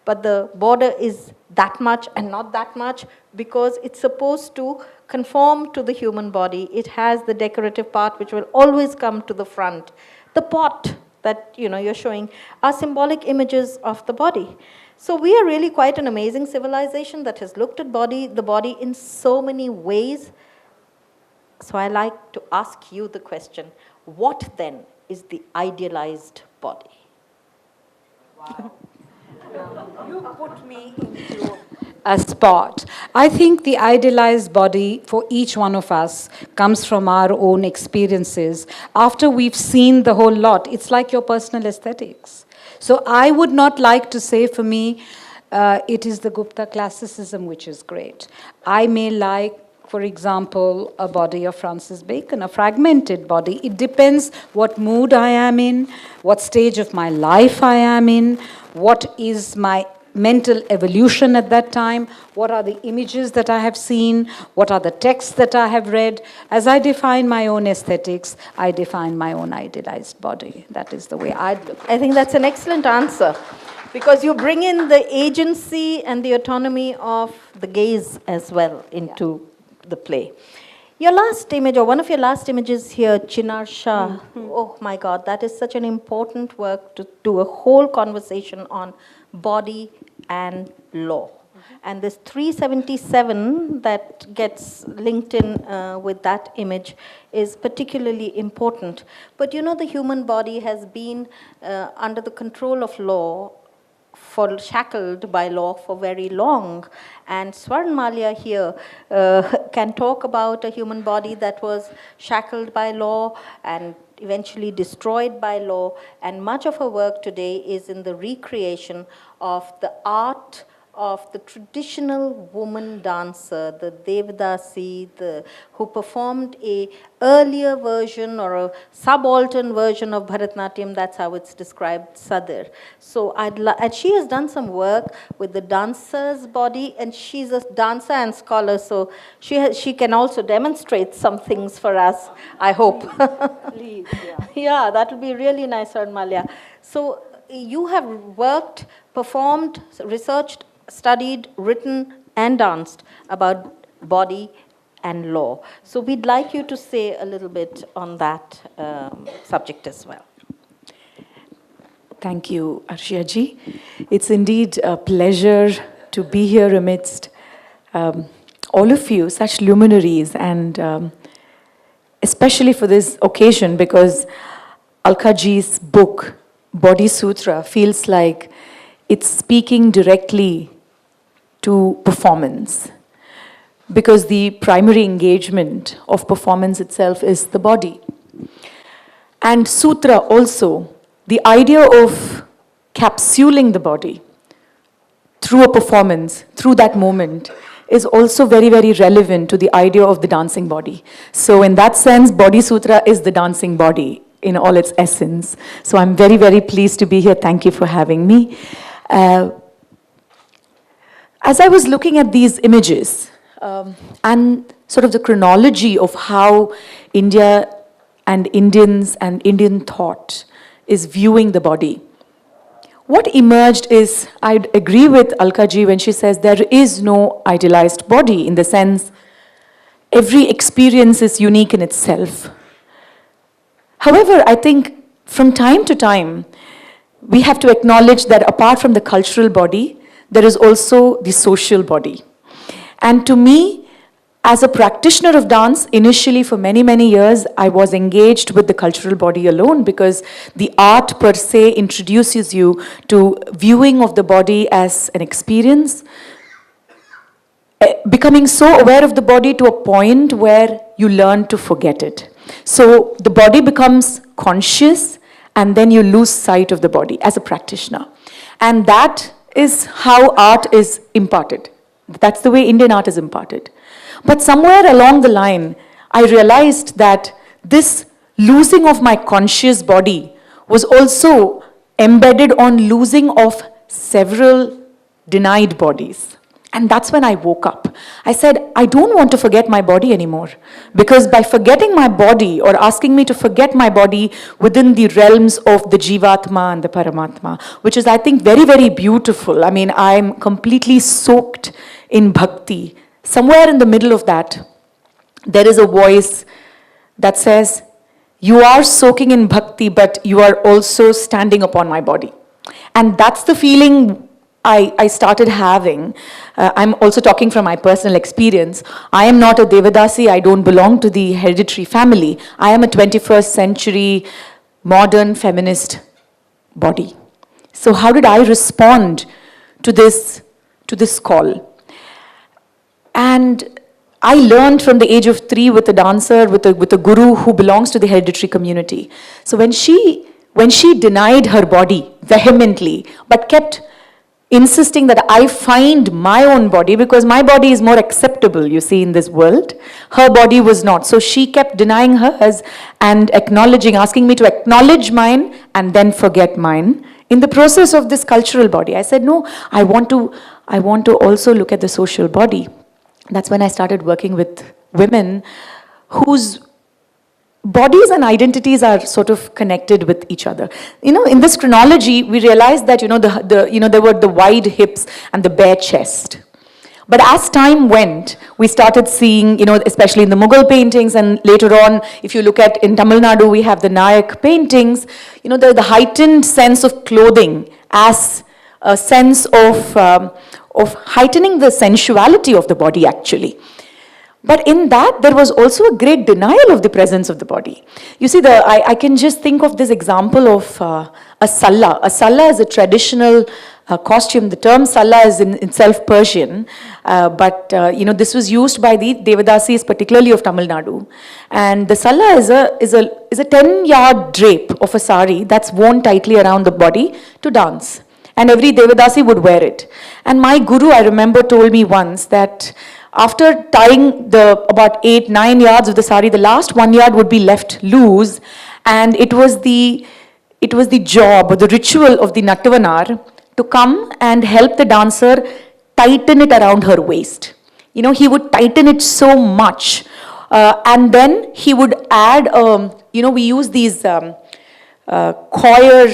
but the border is that much and not that much, because it's supposed to conform to the human body. It has the decorative part which will always come to the front. The pot that you're showing are symbolic images of the body. So we are really quite an amazing civilization that has looked at the body in so many ways. So I like to ask you the question, what then is the idealized body? Wow. You put me into a spot. I think the idealized body for each one of us comes from our own experiences. After we've seen the whole lot, it's like your personal aesthetics. So I would not like to say for me, it is the Gupta classicism which is great. I may like, for example, a body of Francis Bacon, a fragmented body. It depends what mood I am in, what stage of my life I am in, what is my mental evolution at that time, what are the images that I have seen, what are the texts that I have read. As I define my own aesthetics, I define my own idealized body. That is the way I'd look. I think that's an excellent answer, because you bring in the agency and the autonomy of the gaze as well into the play. Your last image, or one of your last images here, Chinar Shah. Oh my God, that is such an important work to do a whole conversation on body and law. And this 377 that gets linked in with that image is particularly important. But the human body has been under the control of law, shackled by law for very long. And Swarnamalya here can talk about a human body that was shackled by law and eventually destroyed by law. And much of her work today is in the recreation of the art of the traditional woman dancer, the Devadasi, who performed a earlier version or a subaltern version of Bharatanatyam. That's how it's described, Sadr. So and she has done some work with the dancer's body, and she's a dancer and scholar, so she can also demonstrate some things for us, I hope. Please, yeah. Yeah, that will be really nice, Swarnamalya. So you have worked, performed, researched, studied, written, and danced about body and law. So we'd like you to say a little bit on that subject as well. Thank you, Arshiya ji. It's indeed a pleasure to be here amidst all of you, such luminaries, and especially for this occasion, because Alka ji's book, Body Sutra, feels like it's speaking directly to performance, because the primary engagement of performance itself is the body. And sutra also, the idea of capsuling the body through a performance, through that moment, is also very, very relevant to the idea of the dancing body. So in that sense, Body Sutra is the dancing body in all its essence. So I'm very, very pleased to be here. Thank you for having me. As I was looking at these images and sort of the chronology of how India and Indians and Indian thought is viewing the body, what emerged is, I'd agree with Alka ji when she says there is no idealized body, in the sense every experience is unique in itself. However, I think from time to time, we have to acknowledge that apart from the cultural body, there is also the social body. And to me, As a practitioner of dance, initially for many, many years, I was engaged with the cultural body alone because the art per se introduces you to viewing of the body as an experience, becoming so aware of the body to a point where you learn to forget it. So the body becomes conscious and then you lose sight of the body as a practitioner. And that is how art is imparted. That's the way Indian art is imparted. But somewhere along the line, I realized that this losing of my conscious body was also embedded on losing of several denied bodies. And that's when I woke up. I said, I don't want to forget my body anymore. Because by forgetting my body or asking me to forget my body within the realms of the Jivatma and the Paramatma, which is, I think, very, very beautiful. I mean, I'm completely soaked in bhakti. Somewhere in the middle of that, there is a voice that says, you are soaking in bhakti, but you are also standing upon my body. And that's the feeling I started having. I'm also talking from my personal experience. I am not a Devadasi. I don't belong to the hereditary family. I am a 21st century modern feminist body. So how did I respond to this call? And I learned from the age of 3 with a dancer, with a guru who belongs to the hereditary community. So when she denied her body vehemently, but kept insisting that I find my own body, because my body is more acceptable, you see, in this world. Her body was not. So she kept denying hers and asking me to acknowledge mine and then forget mine. In the process of this cultural body, I said, no, I want to also look at the social body. That's when I started working with women whose bodies and identities are sort of connected with each other. In this chronology, we realized that, there were the wide hips and the bare chest. But as time went, we started seeing, especially in the Mughal paintings, and later on, if you look at in Tamil Nadu, we have the Nayak paintings, the heightened sense of clothing as a sense of heightening the sensuality of the body, actually. But in that, there was also a great denial of the presence of the body. You see, I can just think of this example of a salla. A salla is a traditional costume. The term salla is in itself Persian, but this was used by the Devadasis, particularly of Tamil Nadu. And the salla is a 10-yard drape of a sari that's worn tightly around the body to dance. And every Devadasi would wear it. And my guru, I remember, told me once that after tying about 8-9 yards of the sari, the last 1 yard would be left loose, and it was the job or the ritual of the Nattavanar to come and help the dancer tighten it around her waist. He would tighten it so much, and then he would add, we use these coir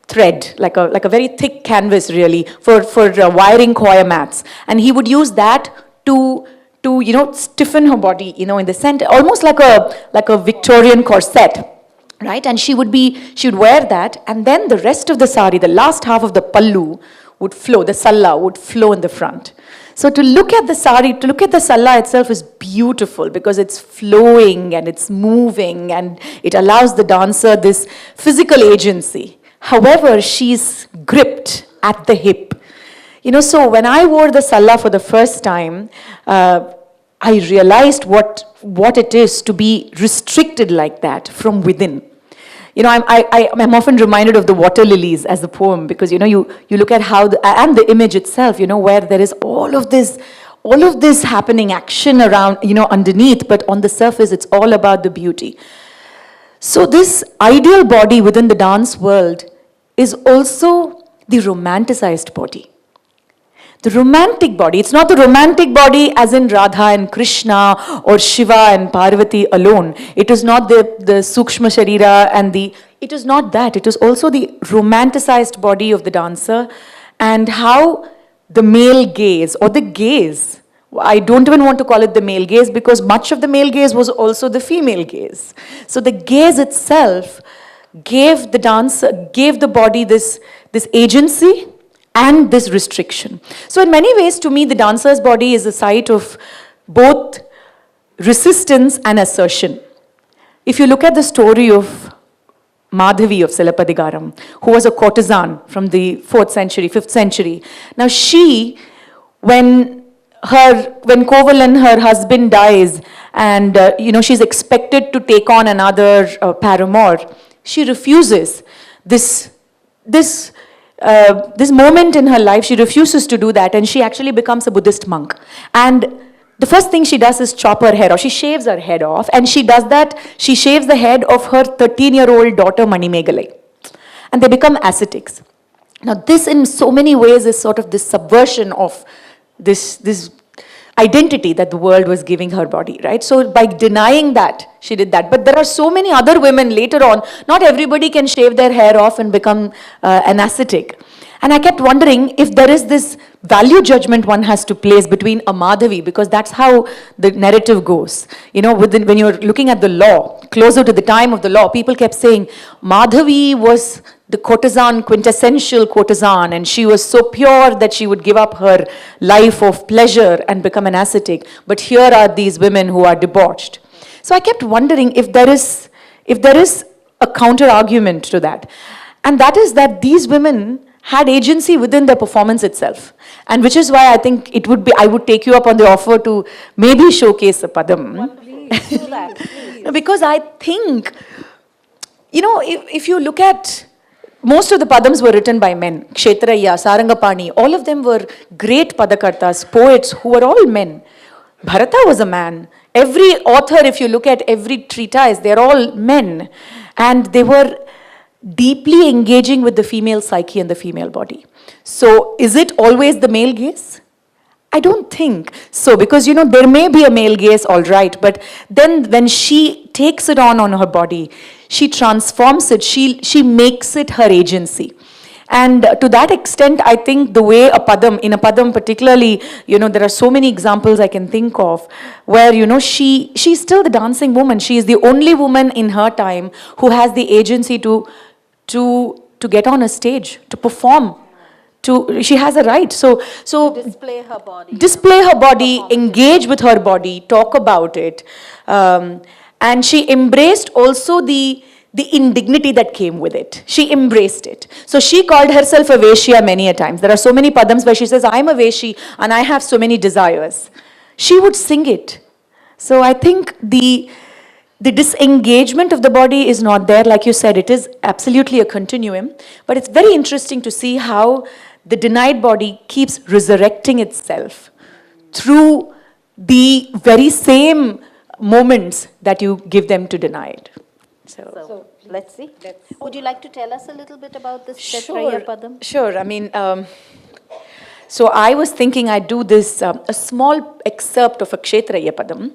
thread, like a very thick canvas, really, for wiring coir mats, and he would use that to stiffen her body, in the center, almost like a Victorian corset, right? And she would wear that, and then the rest of the sari, the last half of the pallu would flow, the salla would flow in the front. So to look at the salla itself is beautiful because it's flowing and it's moving and it allows the dancer this physical agency. However, she's gripped at the hip. So when I wore the salla for the first time, I realized what it is to be restricted like that from within. I'm often reminded of the water lilies as a poem because, you look at how, and the image itself, where there is all of this happening, action around, underneath, but on the surface, it's all about the beauty. So this ideal body within the dance world is also the romanticized body. The romantic body, it's not the romantic body as in Radha and Krishna or Shiva and Parvati alone. It is not the Sukshma Sharira it is not that. It is also the romanticized body of the dancer and how the male gaze or the gaze, I don't even want to call it the male gaze because much of the male gaze was also the female gaze. So the gaze itself gave the body this agency and this restriction. So in many ways, to me, the dancer's body is a site of both resistance and assertion. If you look at the story of Madhavi of Silappadigaram, who was a courtesan from the 4th century, 5th century. Now she, when Kovalan, her husband, dies, and she's expected to take on another paramour, she refuses. This moment in her life, she refuses to do that, and she actually becomes a Buddhist monk. And the first thing she does is chop her head off. She shaves her head off, and she does that. She shaves the head of her 13-year-old daughter Manimegalai, and they become ascetics. Now, this in so many ways is sort of this subversion of this identity that the world was giving her body, right? So by denying that, she did that. But there are so many other women later on. Not everybody can shave their hair off and become an ascetic. And I kept wondering if there is this value judgment one has to place between a Madhavi, because that's how the narrative goes. When you're looking at the law, closer to the time of the law, people kept saying, Madhavi was the courtesan, quintessential courtesan, and she was so pure that she would give up her life of pleasure and become an ascetic. But here are these women who are debauched. So I kept wondering if there is a counter argument to that. And that is that these women had agency within their performance itself. And which is why I think I would take you up on the offer to maybe showcase a padam. Please, do that, please. Because I think, if you look at, most of the padams were written by men. Kshetraya, Sarangapani, all of them were great padakartas, poets who were all men. Bharata was a man. Every author, if you look at every treatise, they're all men. And they were deeply engaging with the female psyche and the female body. So is it always the male gaze? I don't think so, because there may be a male gaze, all right, but then when she takes it on her body, she transforms it, she makes it her agency. And to that extent, I think the way in a padam particularly, there are so many examples I can think of where, she's still the dancing woman. She is the only woman in her time who has the agency to get on a stage, to perform. She has a right. So Display her body. Display her body, engage with her body, talk about it. And she embraced also the indignity that came with it. She embraced it. So she called herself a Veshya many a times. There are so many padams where she says, I'm a Veshi and I have so many desires. She would sing it. So I think the disengagement of the body is not there. Like you said, it is absolutely a continuum. But it's very interesting to see how the denied body keeps resurrecting itself through the very same moments that you give them to denied. So let's see. Would you like to tell us a little bit about this Kshetraya Padam? Sure. I mean, so I was thinking I'd do this, a small excerpt of a Kshetraya Padam.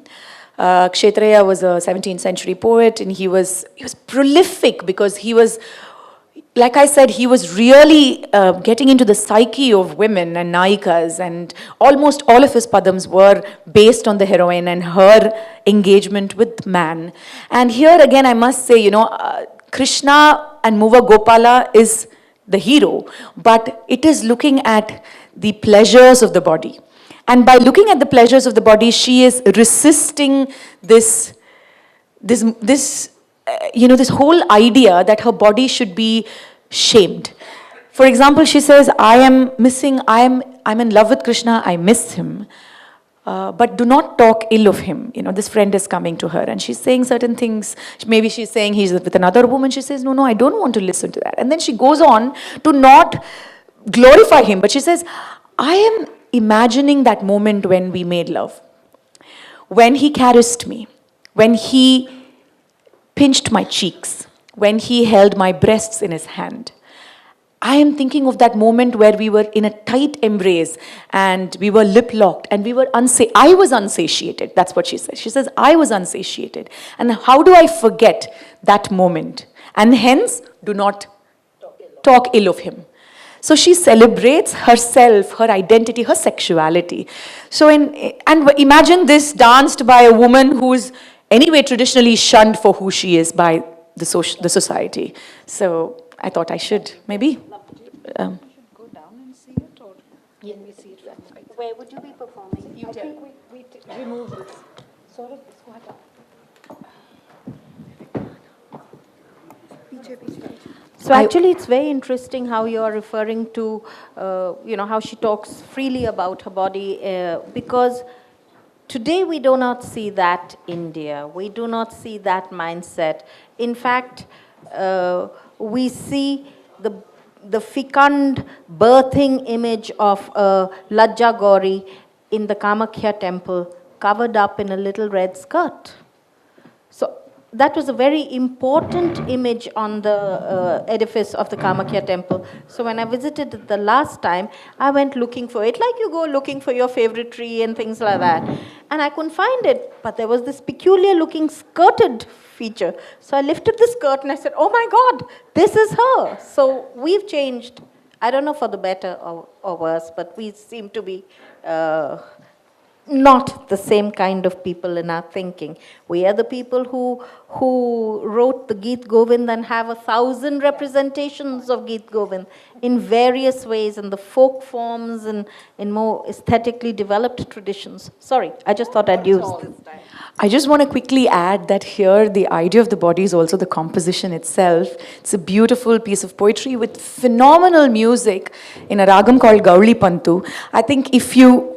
Kshetraya was a 17th century poet, and he was prolific because he was, like I said, he was really getting into the psyche of women and naikas, and almost all of his padams were based on the heroine and her engagement with man. And here again, I must say, Krishna and Muva Gopala is the hero, but it is looking at the pleasures of the body. And by looking at the pleasures of the body, she is resisting this whole idea that her body should be shamed. For example, she says, I'm in love with Krishna, I miss him, but do not talk ill of him. This friend is coming to her and she's saying certain things. Maybe she's saying he's with another woman. She says, no, I don't want to listen to that. And then she goes on to not glorify him, but she says, I am imagining that moment when we made love, when he caressed me, when he pinched my cheeks, when he held my breasts in his hand. I am thinking of that moment where we were in a tight embrace and we were lip-locked and I was unsatiated. That's what she says. She says, I was unsatiated. And how do I forget that moment? And hence, do not talk ill of him. So she celebrates herself, her identity, her sexuality. So and imagine this danced by a woman who is anyway traditionally shunned for who she is by the society. So I thought I should maybe. Should go down and see it, or can we see it right? Where would you be performing? I think we remove this. So actually, it's very interesting how you are referring to, how she talks freely about her body, because today we do not see that India. We do not see that mindset. In fact, we see the fecund birthing image of Lajja Gauri in the Kamakhya temple, covered up in a little red skirt. So that was a very important image on the edifice of the Kamakhya temple. So when I visited it the last time, I went looking for it, like you go looking for your favorite tree and things like that. And I couldn't find it, but there was this peculiar looking skirted feature. So I lifted the skirt and I said, oh my God, this is her. So we've changed. I don't know for the better or worse, but we seem to be not the same kind of people in our thinking. We are the people who wrote the Geet Govind and have 1,000 representations of Geet Govind in various ways, in the folk forms and in more aesthetically developed traditions. Sorry, I just thought I'd use this time. I just want to quickly add that here the idea of the body is also the composition itself. It's a beautiful piece of poetry with phenomenal music in a ragam called Gauli Pantu. I think if you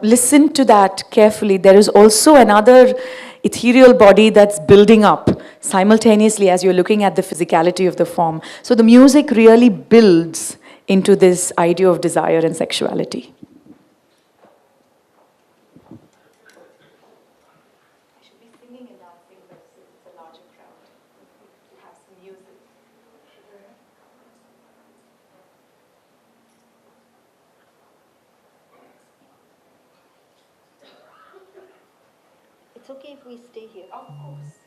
listen to that carefully, there is also another ethereal body that's building up simultaneously as you're looking at the physicality of the form. So the music really builds into this idea of desire and sexuality. It's okay if we stay here. Of course.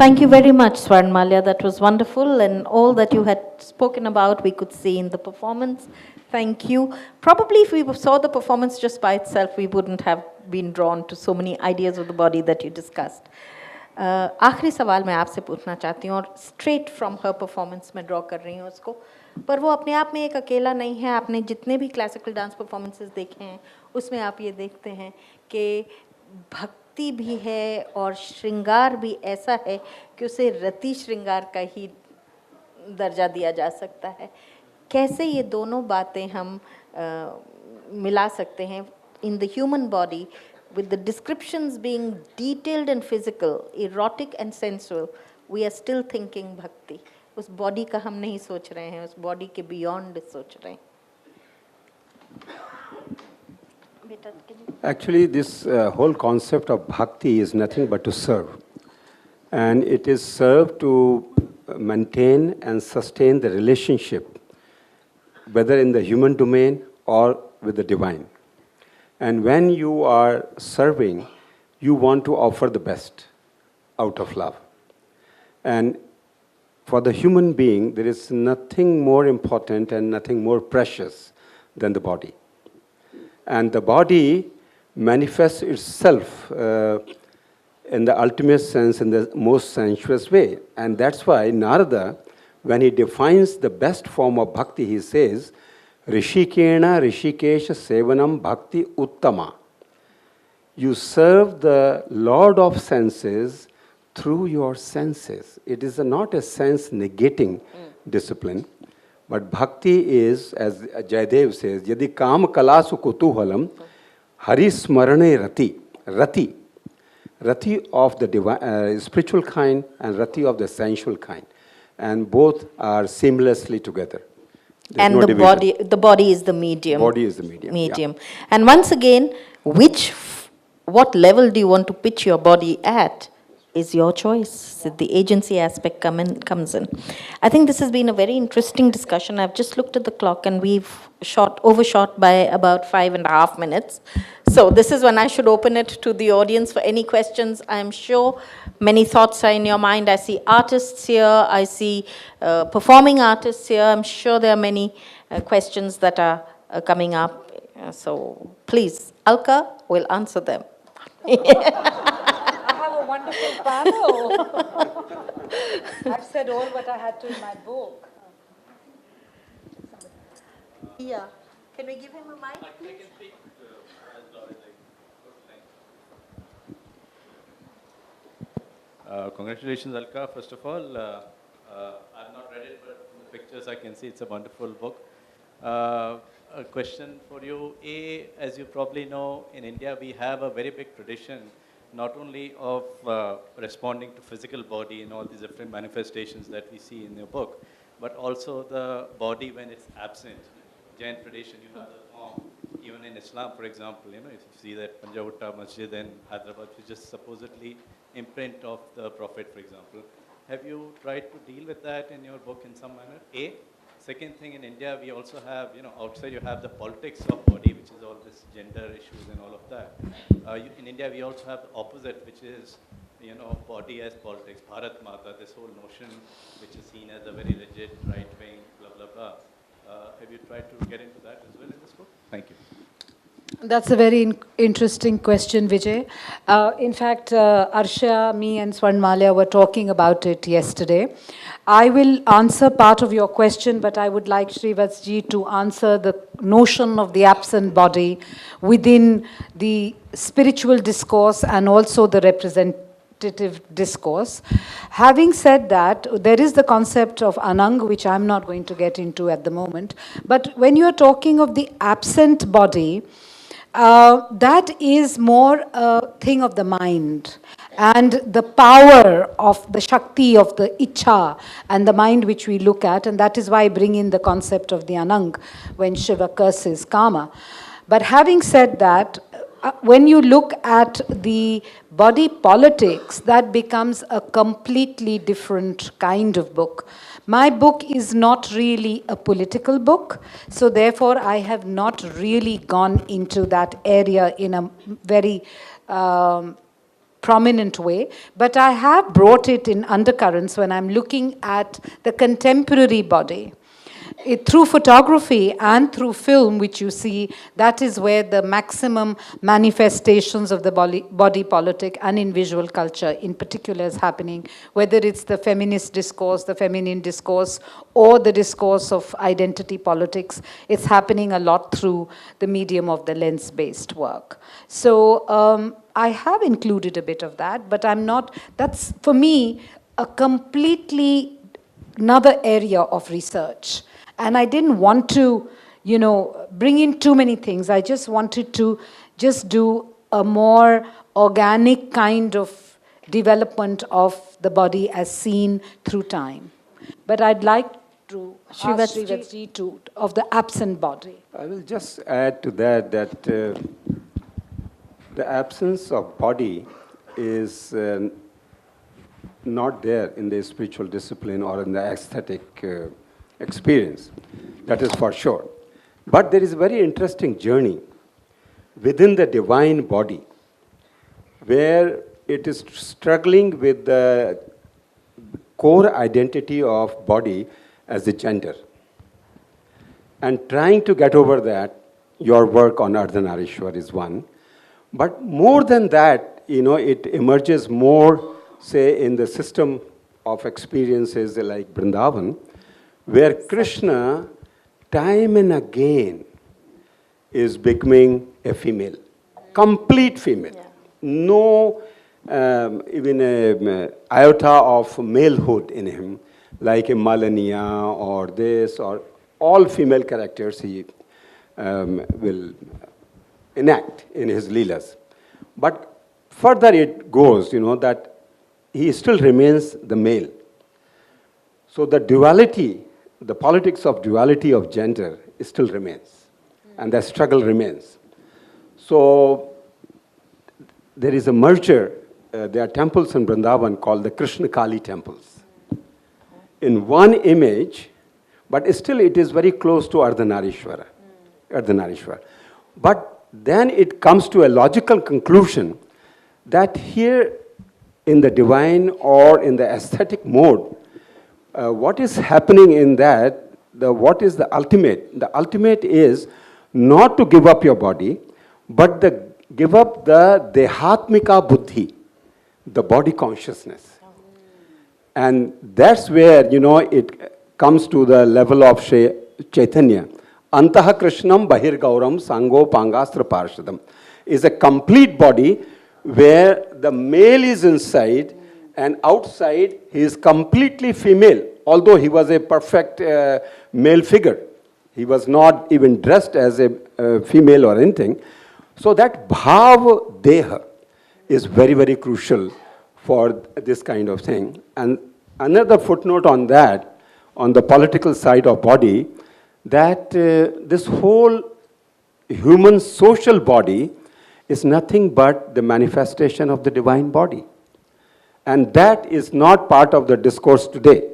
Thank you very much, Swarnamalya. That was wonderful, and all that you had spoken about, we could see in the performance. Thank you. Probably if we saw the performance just by itself, we wouldn't have been drawn to so many ideas of the body that you discussed. आखिरी सवाल मैं आपसे पूछना चाहती हूँ और straight from her performance मैं draw कर रही हूँ उसको, पर वो अपने आप में एक अकेला नहीं है. आपने जितने भी classical dance performances देखे हैं उसमें आप ये देखते हैं कि भक्ति भी है और श्रृंगार भी ऐसा है कि उसे रति श्रृंगार का ही दर्जा दिया जा सकता है. कैसे ये दोनों बातें हम मिला सकते हैं in the human body with the descriptions being detailed and physical, erotic and sensual, we are still thinking bhakti. उस body का हम नहीं सोच रहे हैं, उस body के beyond सोच रहे हैं. Actually, this whole concept of bhakti is nothing but to serve. And it is served to maintain and sustain the relationship, whether in the human domain or with the divine. And when you are serving, you want to offer the best out of love. And for the human being, there is nothing more important and nothing more precious than the body. And the body manifests itself in the ultimate sense, in the most sensuous way. And that's why Narada, when he defines the best form of bhakti, he says, Rishikena Rishikesha Sevanam Bhakti Uttama. You serve the Lord of senses through your senses. It is not a sense negating discipline, but bhakti is, as Jayadev says, Yadi Kam Kalasu Kutuhalam Hari Smarane Rati. Rati. Rati of the divine, spiritual kind and rati of the sensual kind. And both are seamlessly together. There's and no the division. body is the medium. Body is the medium. Medium. Yeah. And once again, what level do you want to pitch your body at is your choice. The agency aspect comes in. I think this has been a very interesting discussion. I've just looked at the clock and we've overshot by about 5.5 minutes. So this is when I should open it to the audience for any questions. I'm sure many thoughts are in your mind. I see artists here. I see performing artists here. I'm sure there are many questions that are coming up. So please, Alka will answer them. I have a wonderful panel. I've said all what I had to in my book. Yeah. Can we give him a mic, please? Congratulations, Alka. First of all, I've not read it, but from the pictures I can see it's a wonderful book. A question for you. As you probably know, in India we have a very big tradition, not only of responding to physical body and all these different manifestations that we see in your book, but also the body when it's absent. Jain tradition, you have the form. Even in Islam, for example, if you see that Panjavutta Masjid in Hyderabad, which is just supposedly imprint of the Prophet, for example. Have you tried to deal with that in your book in some manner? Second thing, in India, we also have, outside you have the politics of body, which is all this gender issues and all of that. In India, we also have the opposite, which is, body as politics, Bharat Mata, this whole notion, which is seen as a very rigid, right-wing, blah, blah, blah. Have you tried to get into that as well in this book? Thank you. That's a very interesting question, Vijay. In fact, Arshiya, me and Swarnamalya were talking about it yesterday. I will answer part of your question, but I would like Srivats ji to answer the notion of the absent body within the spiritual discourse and also the representative discourse. Having said that, there is the concept of anang, which I'm not going to get into at the moment. But when you're talking of the absent body, that is more a thing of the mind and the power of the Shakti of the Icha and the mind which we look at, and that is why I bring in the concept of the Anang when Shiva curses Kama. But having said that, when you look at the body politics, that becomes a completely different kind of book. My book is not really a political book, so therefore I have not really gone into that area in a very prominent way, but I have brought it in undercurrents when I'm looking at the contemporary body. Through photography and through film, which you see, that is where the maximum manifestations of the body politic and in visual culture in particular is happening, whether it's the feminist discourse, the feminine discourse, or the discourse of identity politics. It's happening a lot through the medium of the lens-based work. So I have included a bit of that, but I'm not, that's for me a completely another area of research. And I didn't want to, bring in too many things. I just wanted to just do a more organic kind of development of the body as seen through time. But I'd like to ask Srivatji of the absent body. I will just add to that the absence of body is not there in the spiritual discipline or in the aesthetic experience. That is for sure. But there is a very interesting journey within the divine body where it is struggling with the core identity of body as a gender. And trying to get over that, your work on Ardhanarishwar is one. But more than that, it emerges more, say, in the system of experiences like Vrindavan, where Krishna, time and again, is becoming a female, complete female. Yeah. No even an iota of malehood in him, like a Malaniya or this, or all female characters he will enact in his Leelas. But further it goes, that he still remains the male. So the duality, the politics of duality of gender still remains, and the struggle remains. So there is a merger. There are temples in Vrindavan called the Krishna Kali temples. In one image, but still it is very close to Ardhanarishwara. But then it comes to a logical conclusion that here in the divine or in the aesthetic mode, what is happening in that, what is the ultimate? The ultimate is not to give up your body, but give up the dehatmika buddhi, the body consciousness. And that's where, it comes to the level of Chaitanya. Antaha Krishnam Bahir Gauram Sango Pangastra Parshadam is a complete body where the male is inside and outside he is completely female, although he was a perfect male figure. He was not even dressed as a female or anything. So that bhav deha is very, very crucial for this kind of thing. And another footnote on that, on the political side of body, that this whole human social body is nothing but the manifestation of the divine body. And that is not part of the discourse today.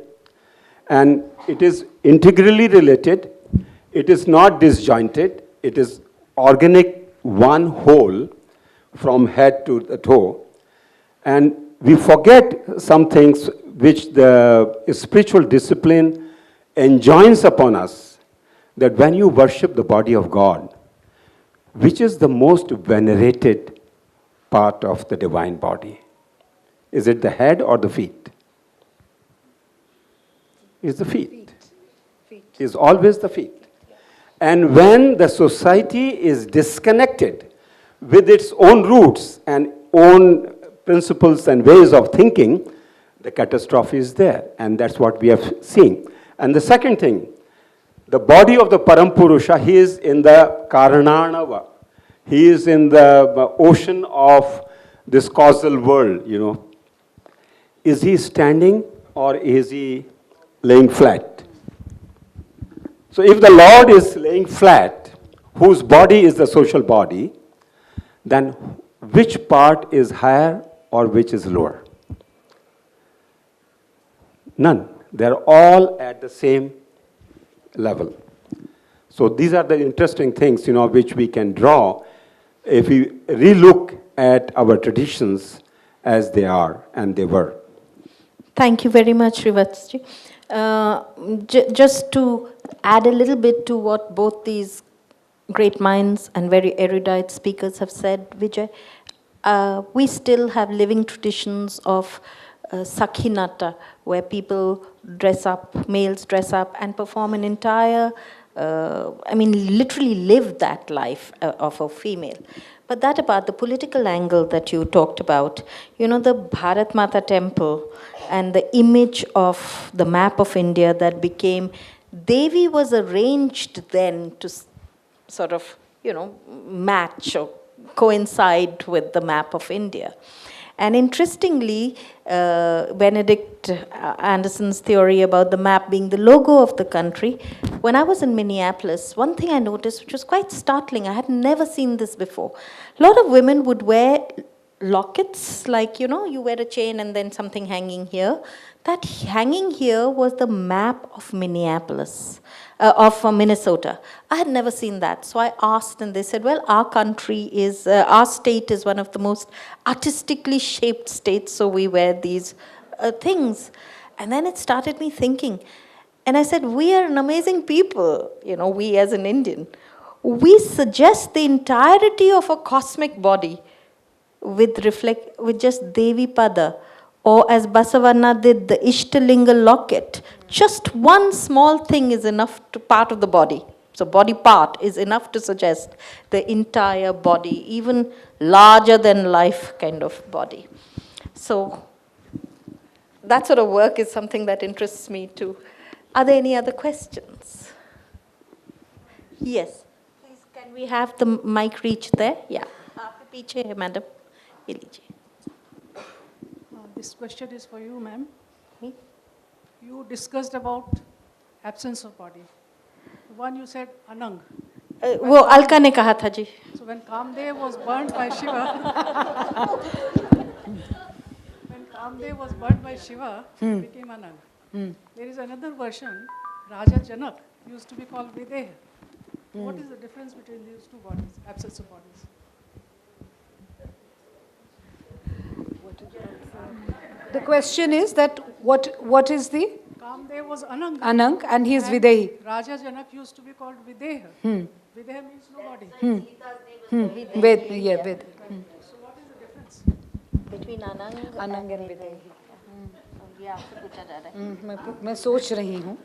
And it is integrally related. It is not disjointed. It is organic, one whole from head to the toe. And we forget some things which the spiritual discipline enjoins upon us, that when you worship the body of God, which is the most venerated part of the divine body? Is it the head or the feet? It's the feet. It's always the feet. And when the society is disconnected with its own roots and own principles and ways of thinking, the catastrophe is there. And that's what we have seen. And the second thing, the body of the Parampurusha, he is in the Karananava. He is in the ocean of this causal world, Is he standing or is he laying flat? So if the Lord is laying flat, whose body is the social body, then which part is higher or which is lower? None. They're all at the same level. So these are the interesting things, which we can draw if we relook at our traditions as they are and they were. Thank you very much, Srivatsji. Just to add a little bit to what both these great minds and very erudite speakers have said, Vijay, we still have living traditions of Sakhinata, where people dress up, males dress up and perform an entire, literally live that life of a female. But that apart, the political angle that you talked about, the Bharat Mata temple and the image of the map of India that became, Devi was arranged then to sort of, match or coincide with the map of India. And interestingly, Benedict Anderson's theory about the map being the logo of the country, when I was in Minneapolis, one thing I noticed, which was quite startling, I had never seen this before. A lot of women would wear lockets, like, you wear a chain and then something hanging here. That hanging here was the map of Minneapolis, of Minnesota. I had never seen that. So I asked and they said, well, our state is one of the most artistically shaped states, so we wear these things. And then it started me thinking. And I said, we are an amazing people, we as an Indian. We suggest the entirety of a cosmic body with just Devi Pada, or as Basavanna did, the Ishtalinga locket. Just one small thing is enough to part of the body. So body part is enough to suggest the entire body, even larger than life kind of body. So that sort of work is something that interests me too. Are there any other questions? Yes. Please, can we have the mic reach there? Yeah. Aapke piche hai, madam. Ye lijiye. This question is for you, ma'am. Me? You discussed about absence of body. One you said Anang. वो अलका ने कहा था जी. So when Kamdev was burnt by Shiva, he became Anang. There is another version, Raja Janak used to be called Videha. What is the difference between these two bodies, absence of bodies? The question is that what is the? Kamdev was Anang. Anang, and he is Videhi. Raja Janak used to be called Videha. Videha means nobody. Ved. So what is the difference? Between Anang and Videhi. ये आपसे पूछा जा रहा है. मैं सोच रही हूँ.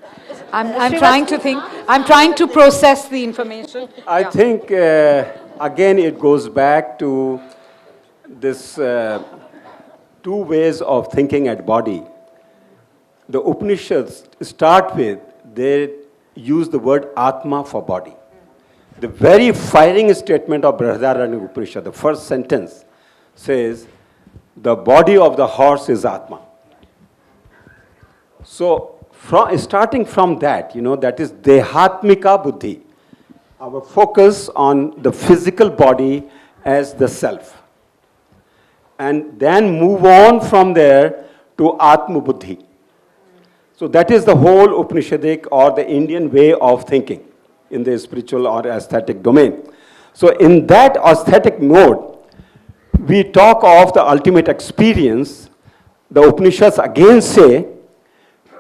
I'm trying to think. I'm trying to process the information. I think, again, it goes back to this two ways of thinking at body. The Upanishads start with, they use the word Atma for body. The very firing statement of Brihadaranyaka Upanishad, the first sentence, says, the body of the horse is Atma. So, starting from that, that is Dehatmika Buddhi, our focus on the physical body as the self. And then move on from there to Atma Buddhi. So that is the whole Upanishadic or the Indian way of thinking in the spiritual or aesthetic domain. So in that aesthetic mode, we talk of the ultimate experience. The Upanishads again say,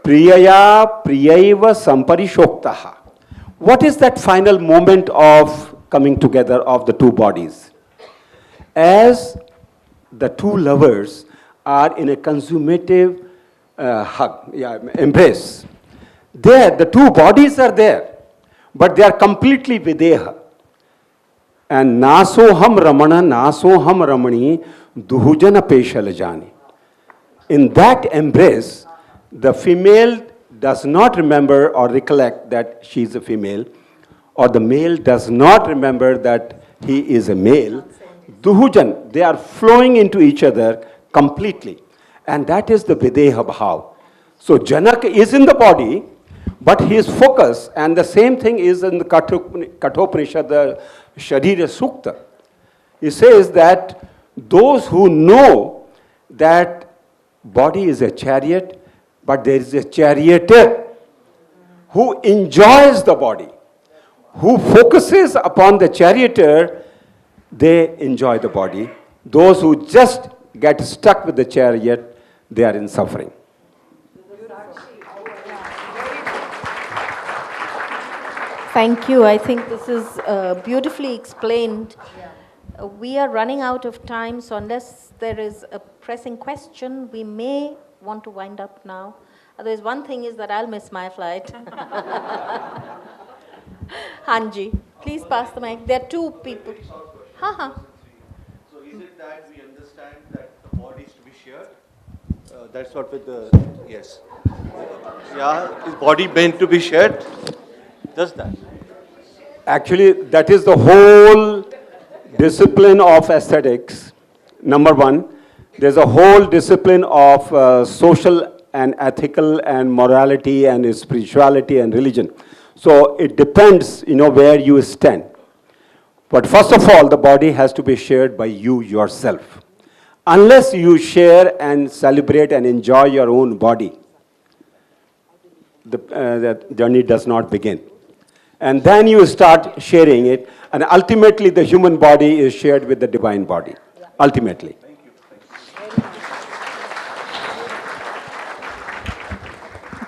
Priyaya Priyaiva Samparishoktaha. What is that final moment of coming together of the two bodies? As the two lovers are in a consummative embrace. There, the two bodies are there, but they are completely videha. And nasoham ramana, nasoham ramani, duhujana peshalajani. In that embrace, the female does not remember or recollect that she is a female, or the male does not remember that he is a male. Duhujan, they are flowing into each other completely. And that is the Videha Bhav. So Janak is in the body, but his focus, and the same thing is in the Kathopanishad, the Sharira Sukta. He says that those who know that body is a chariot, but there is a charioteer who enjoys the body, who focuses upon the charioteer, they enjoy the body. Those who just get stuck with the chair, yet they are in suffering. Thank you. I think this is beautifully explained. We are running out of time, so unless there is a pressing question, we may want to wind up now. Otherwise, one thing is that I'll miss my flight. Hanji, please pass the mic. There are two people. Ha. So is it that we understand that the body is to be shared? That's what with the, yes. Yeah, is body meant to be shared? Does that? Actually, that is the whole discipline of aesthetics. Number one, there's a whole discipline of social and ethical and morality and spirituality and religion. So it depends, where you stand. But first of all, the body has to be shared by you yourself. Unless you share and celebrate and enjoy your own body, the journey does not begin. And then you start sharing it, and ultimately the human body is shared with the divine body, ultimately.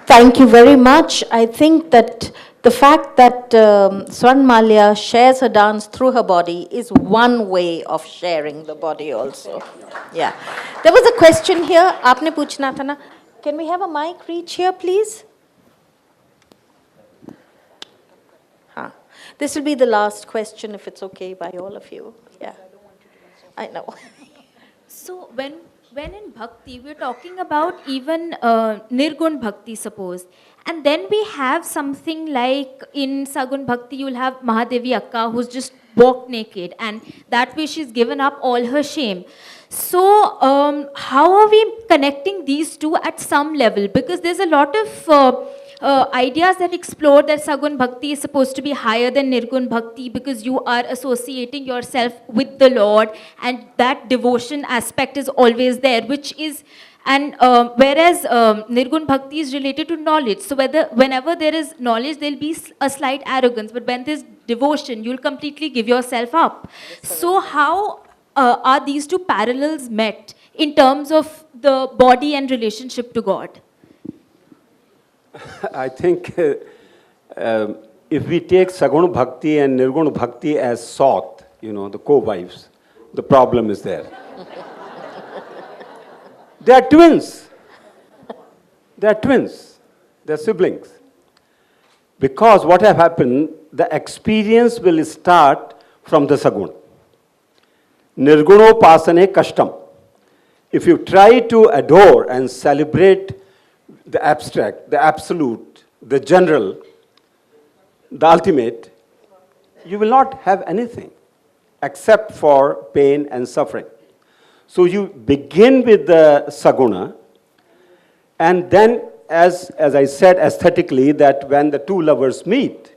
Thank you very much. I think that the fact that Swarnamalya shares her dance through her body is one way of sharing the body also. Yeah. There was a question here. Aapne puchna tha na. Can we have a mic reach here, please? This will be the last question, if it's okay by all of you. Yeah. I know. So when in bhakti, we're talking about even nirgun bhakti, suppose. And then we have something like in Sagun Bhakti, you'll have Mahadevi Akka who's just walked naked, and that way she's given up all her shame. So how are we connecting these two at some level? Because there's a lot of ideas that explore that Sagun Bhakti is supposed to be higher than Nirgun Bhakti because you are associating yourself with the Lord, and that devotion aspect is always there, which is, and whereas Nirgun Bhakti is related to knowledge. So whenever there is knowledge, there'll be a slight arrogance, but when there's devotion, you'll completely give yourself up. So how are these two parallels met in terms of the body and relationship to God? I think if we take Saguna Bhakti and Nirguna Bhakti as South, the co-wives, the problem is there. They are twins. They are twins. They are siblings. Because what have happened, the experience will start from the Saguna. Nirguno pasane kashtam. If you try to adore and celebrate the abstract, the absolute, the general, the ultimate, you will not have anything except for pain and suffering. So you begin with the Saguna, and then, as I said aesthetically, that when the two lovers meet,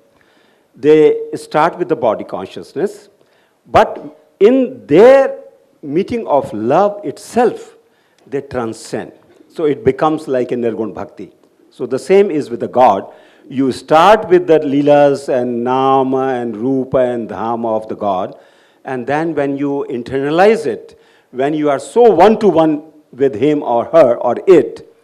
they start with the body consciousness, but in their meeting of love itself, they transcend. So it becomes like a Nirgun Bhakti. So the same is with the God. You start with the Leelas and Nama and Rupa and Dhama of the God, and then when you internalize it, when you are so one-to-one with him or her or it,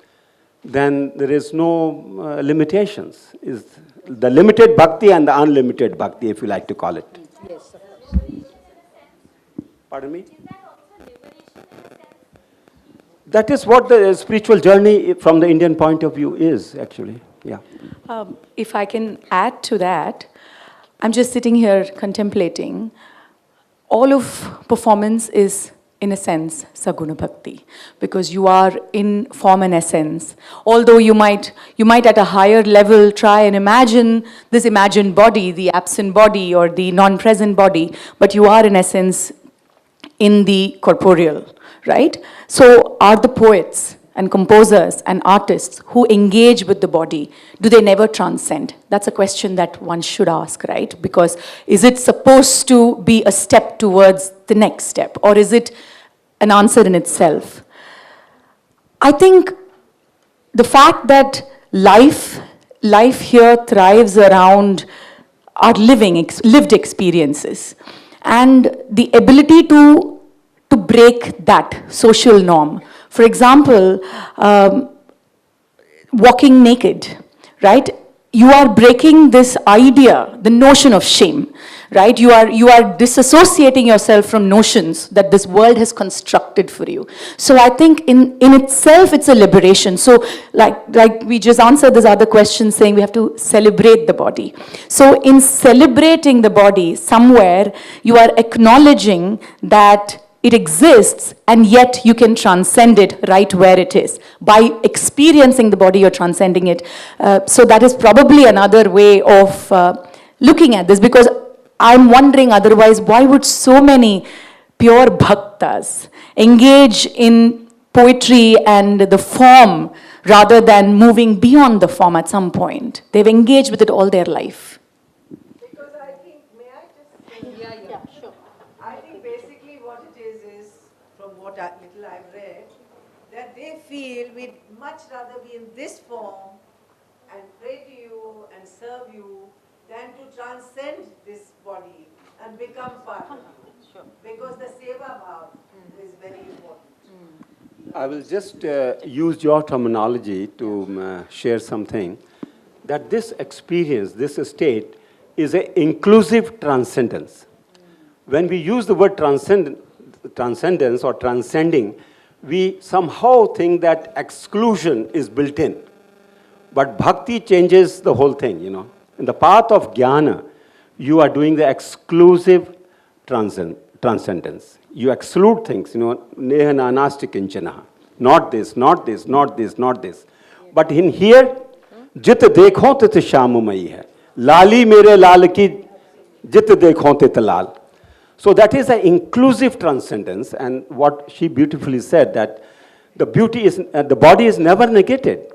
then there is no limitations. It's the limited bhakti and the unlimited bhakti, if you like to call it. Yes. Pardon me? That is what the spiritual journey from the Indian point of view is, actually. Yeah. If I can add to that, I'm just sitting here contemplating. All of performance is, in a sense, Saguna Bhakti, because you are in form and essence. Although you might at a higher level try and imagine this imagined body, the absent body or the non-present body, but you are in essence in the corporeal, right? So are the poets and composers and artists who engage with the body, do they never transcend? That's a question that one should ask, right? Because is it supposed to be a step towards the next step, or is it an answer in itself? I think the fact that life here thrives around our lived experiences, and the ability to to break that social norm. For example, walking naked, right? You are breaking this idea, the notion of shame, right? You are disassociating yourself from notions that this world has constructed for you. So I think in itself, it's a liberation. So like we just answered this other question saying we have to celebrate the body. So in celebrating the body, somewhere you are acknowledging that it exists, and yet you can transcend it right where it is. By experiencing the body, you're transcending it. So that is probably another way of looking at this, because I'm wondering otherwise, why would so many pure bhaktas engage in poetry and the form rather than moving beyond the form at some point? They've engaged with it all their life. Because I think, may I just say? Yeah, sure. I think basically what it is from what little I've read, that they feel we'd much rather be in this form and pray to you and serve you than to transcend this body and become part of you. Sure. Because the seva bhav is very important. I will just use your terminology to share something, that this experience, this state, is an inclusive transcendence. When we use the word transcendence or transcending, we somehow think that exclusion is built in. But bhakti changes the whole thing, you know. In the path of jnana, you are doing the exclusive transcendence. You exclude things, you know, neha nanasti kinchana. Not this, not this, not this, not this. But in here, jit dekho tit shamamayi hai. Lali mere lal ki jit dekho tit lal. So that is an inclusive transcendence, and what she beautifully said, that the beauty is, the body is never negated.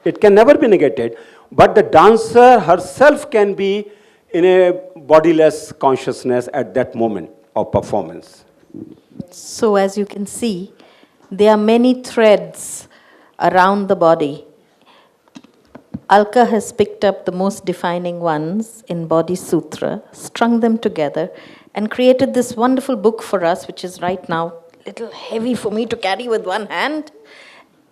It can never be negated, but the dancer herself can be in a bodiless consciousness at that moment of performance. So as you can see, there are many threads around the body. Alka has picked up the most defining ones in Body Sutra, strung them together, and created this wonderful book for us, which is right now a little heavy for me to carry with one hand.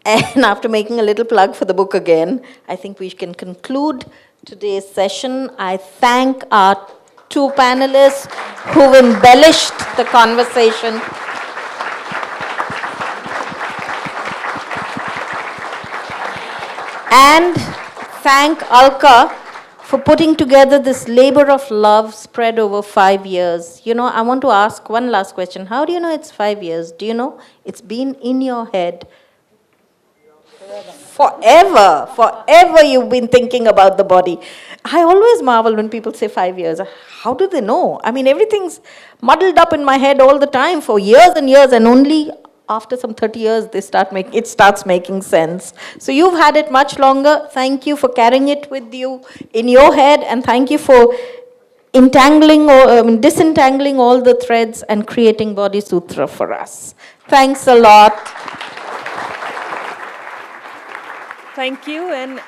And after making a little plug for the book again, I think we can conclude today's session. I thank our two panelists who've embellished the conversation. And thank Alka for putting together this labor of love spread over 5 years. You know, I want to ask one last question. How do you know it's 5 years? Do you know it's been in your head forever? Forever you've been thinking about the body. I always marvel when people say 5 years. How do they know? I mean, everything's muddled up in my head all the time for years and years, and only after some 30 years, it starts making sense. So you've had it much longer. Thank you for carrying it with you in your head, and thank you for disentangling all the threads and creating Body Sutra for us. Thanks a lot. Thank you, and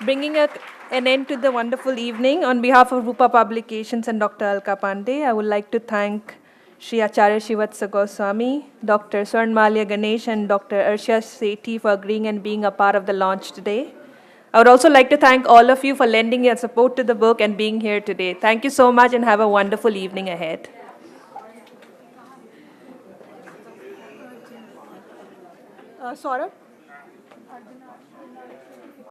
bringing an end to the wonderful evening, on behalf of Rupa Publications and Dr. Alka Pande, I would like to thank Shri Acharya Srivats Goswami, Dr. Swarnamalya Ganesh, and Dr. Arshiya Sethi for agreeing and being a part of the launch today. I would also like to thank all of you for lending your support to the book and being here today. Thank you so much, and have a wonderful evening ahead. Saurabh?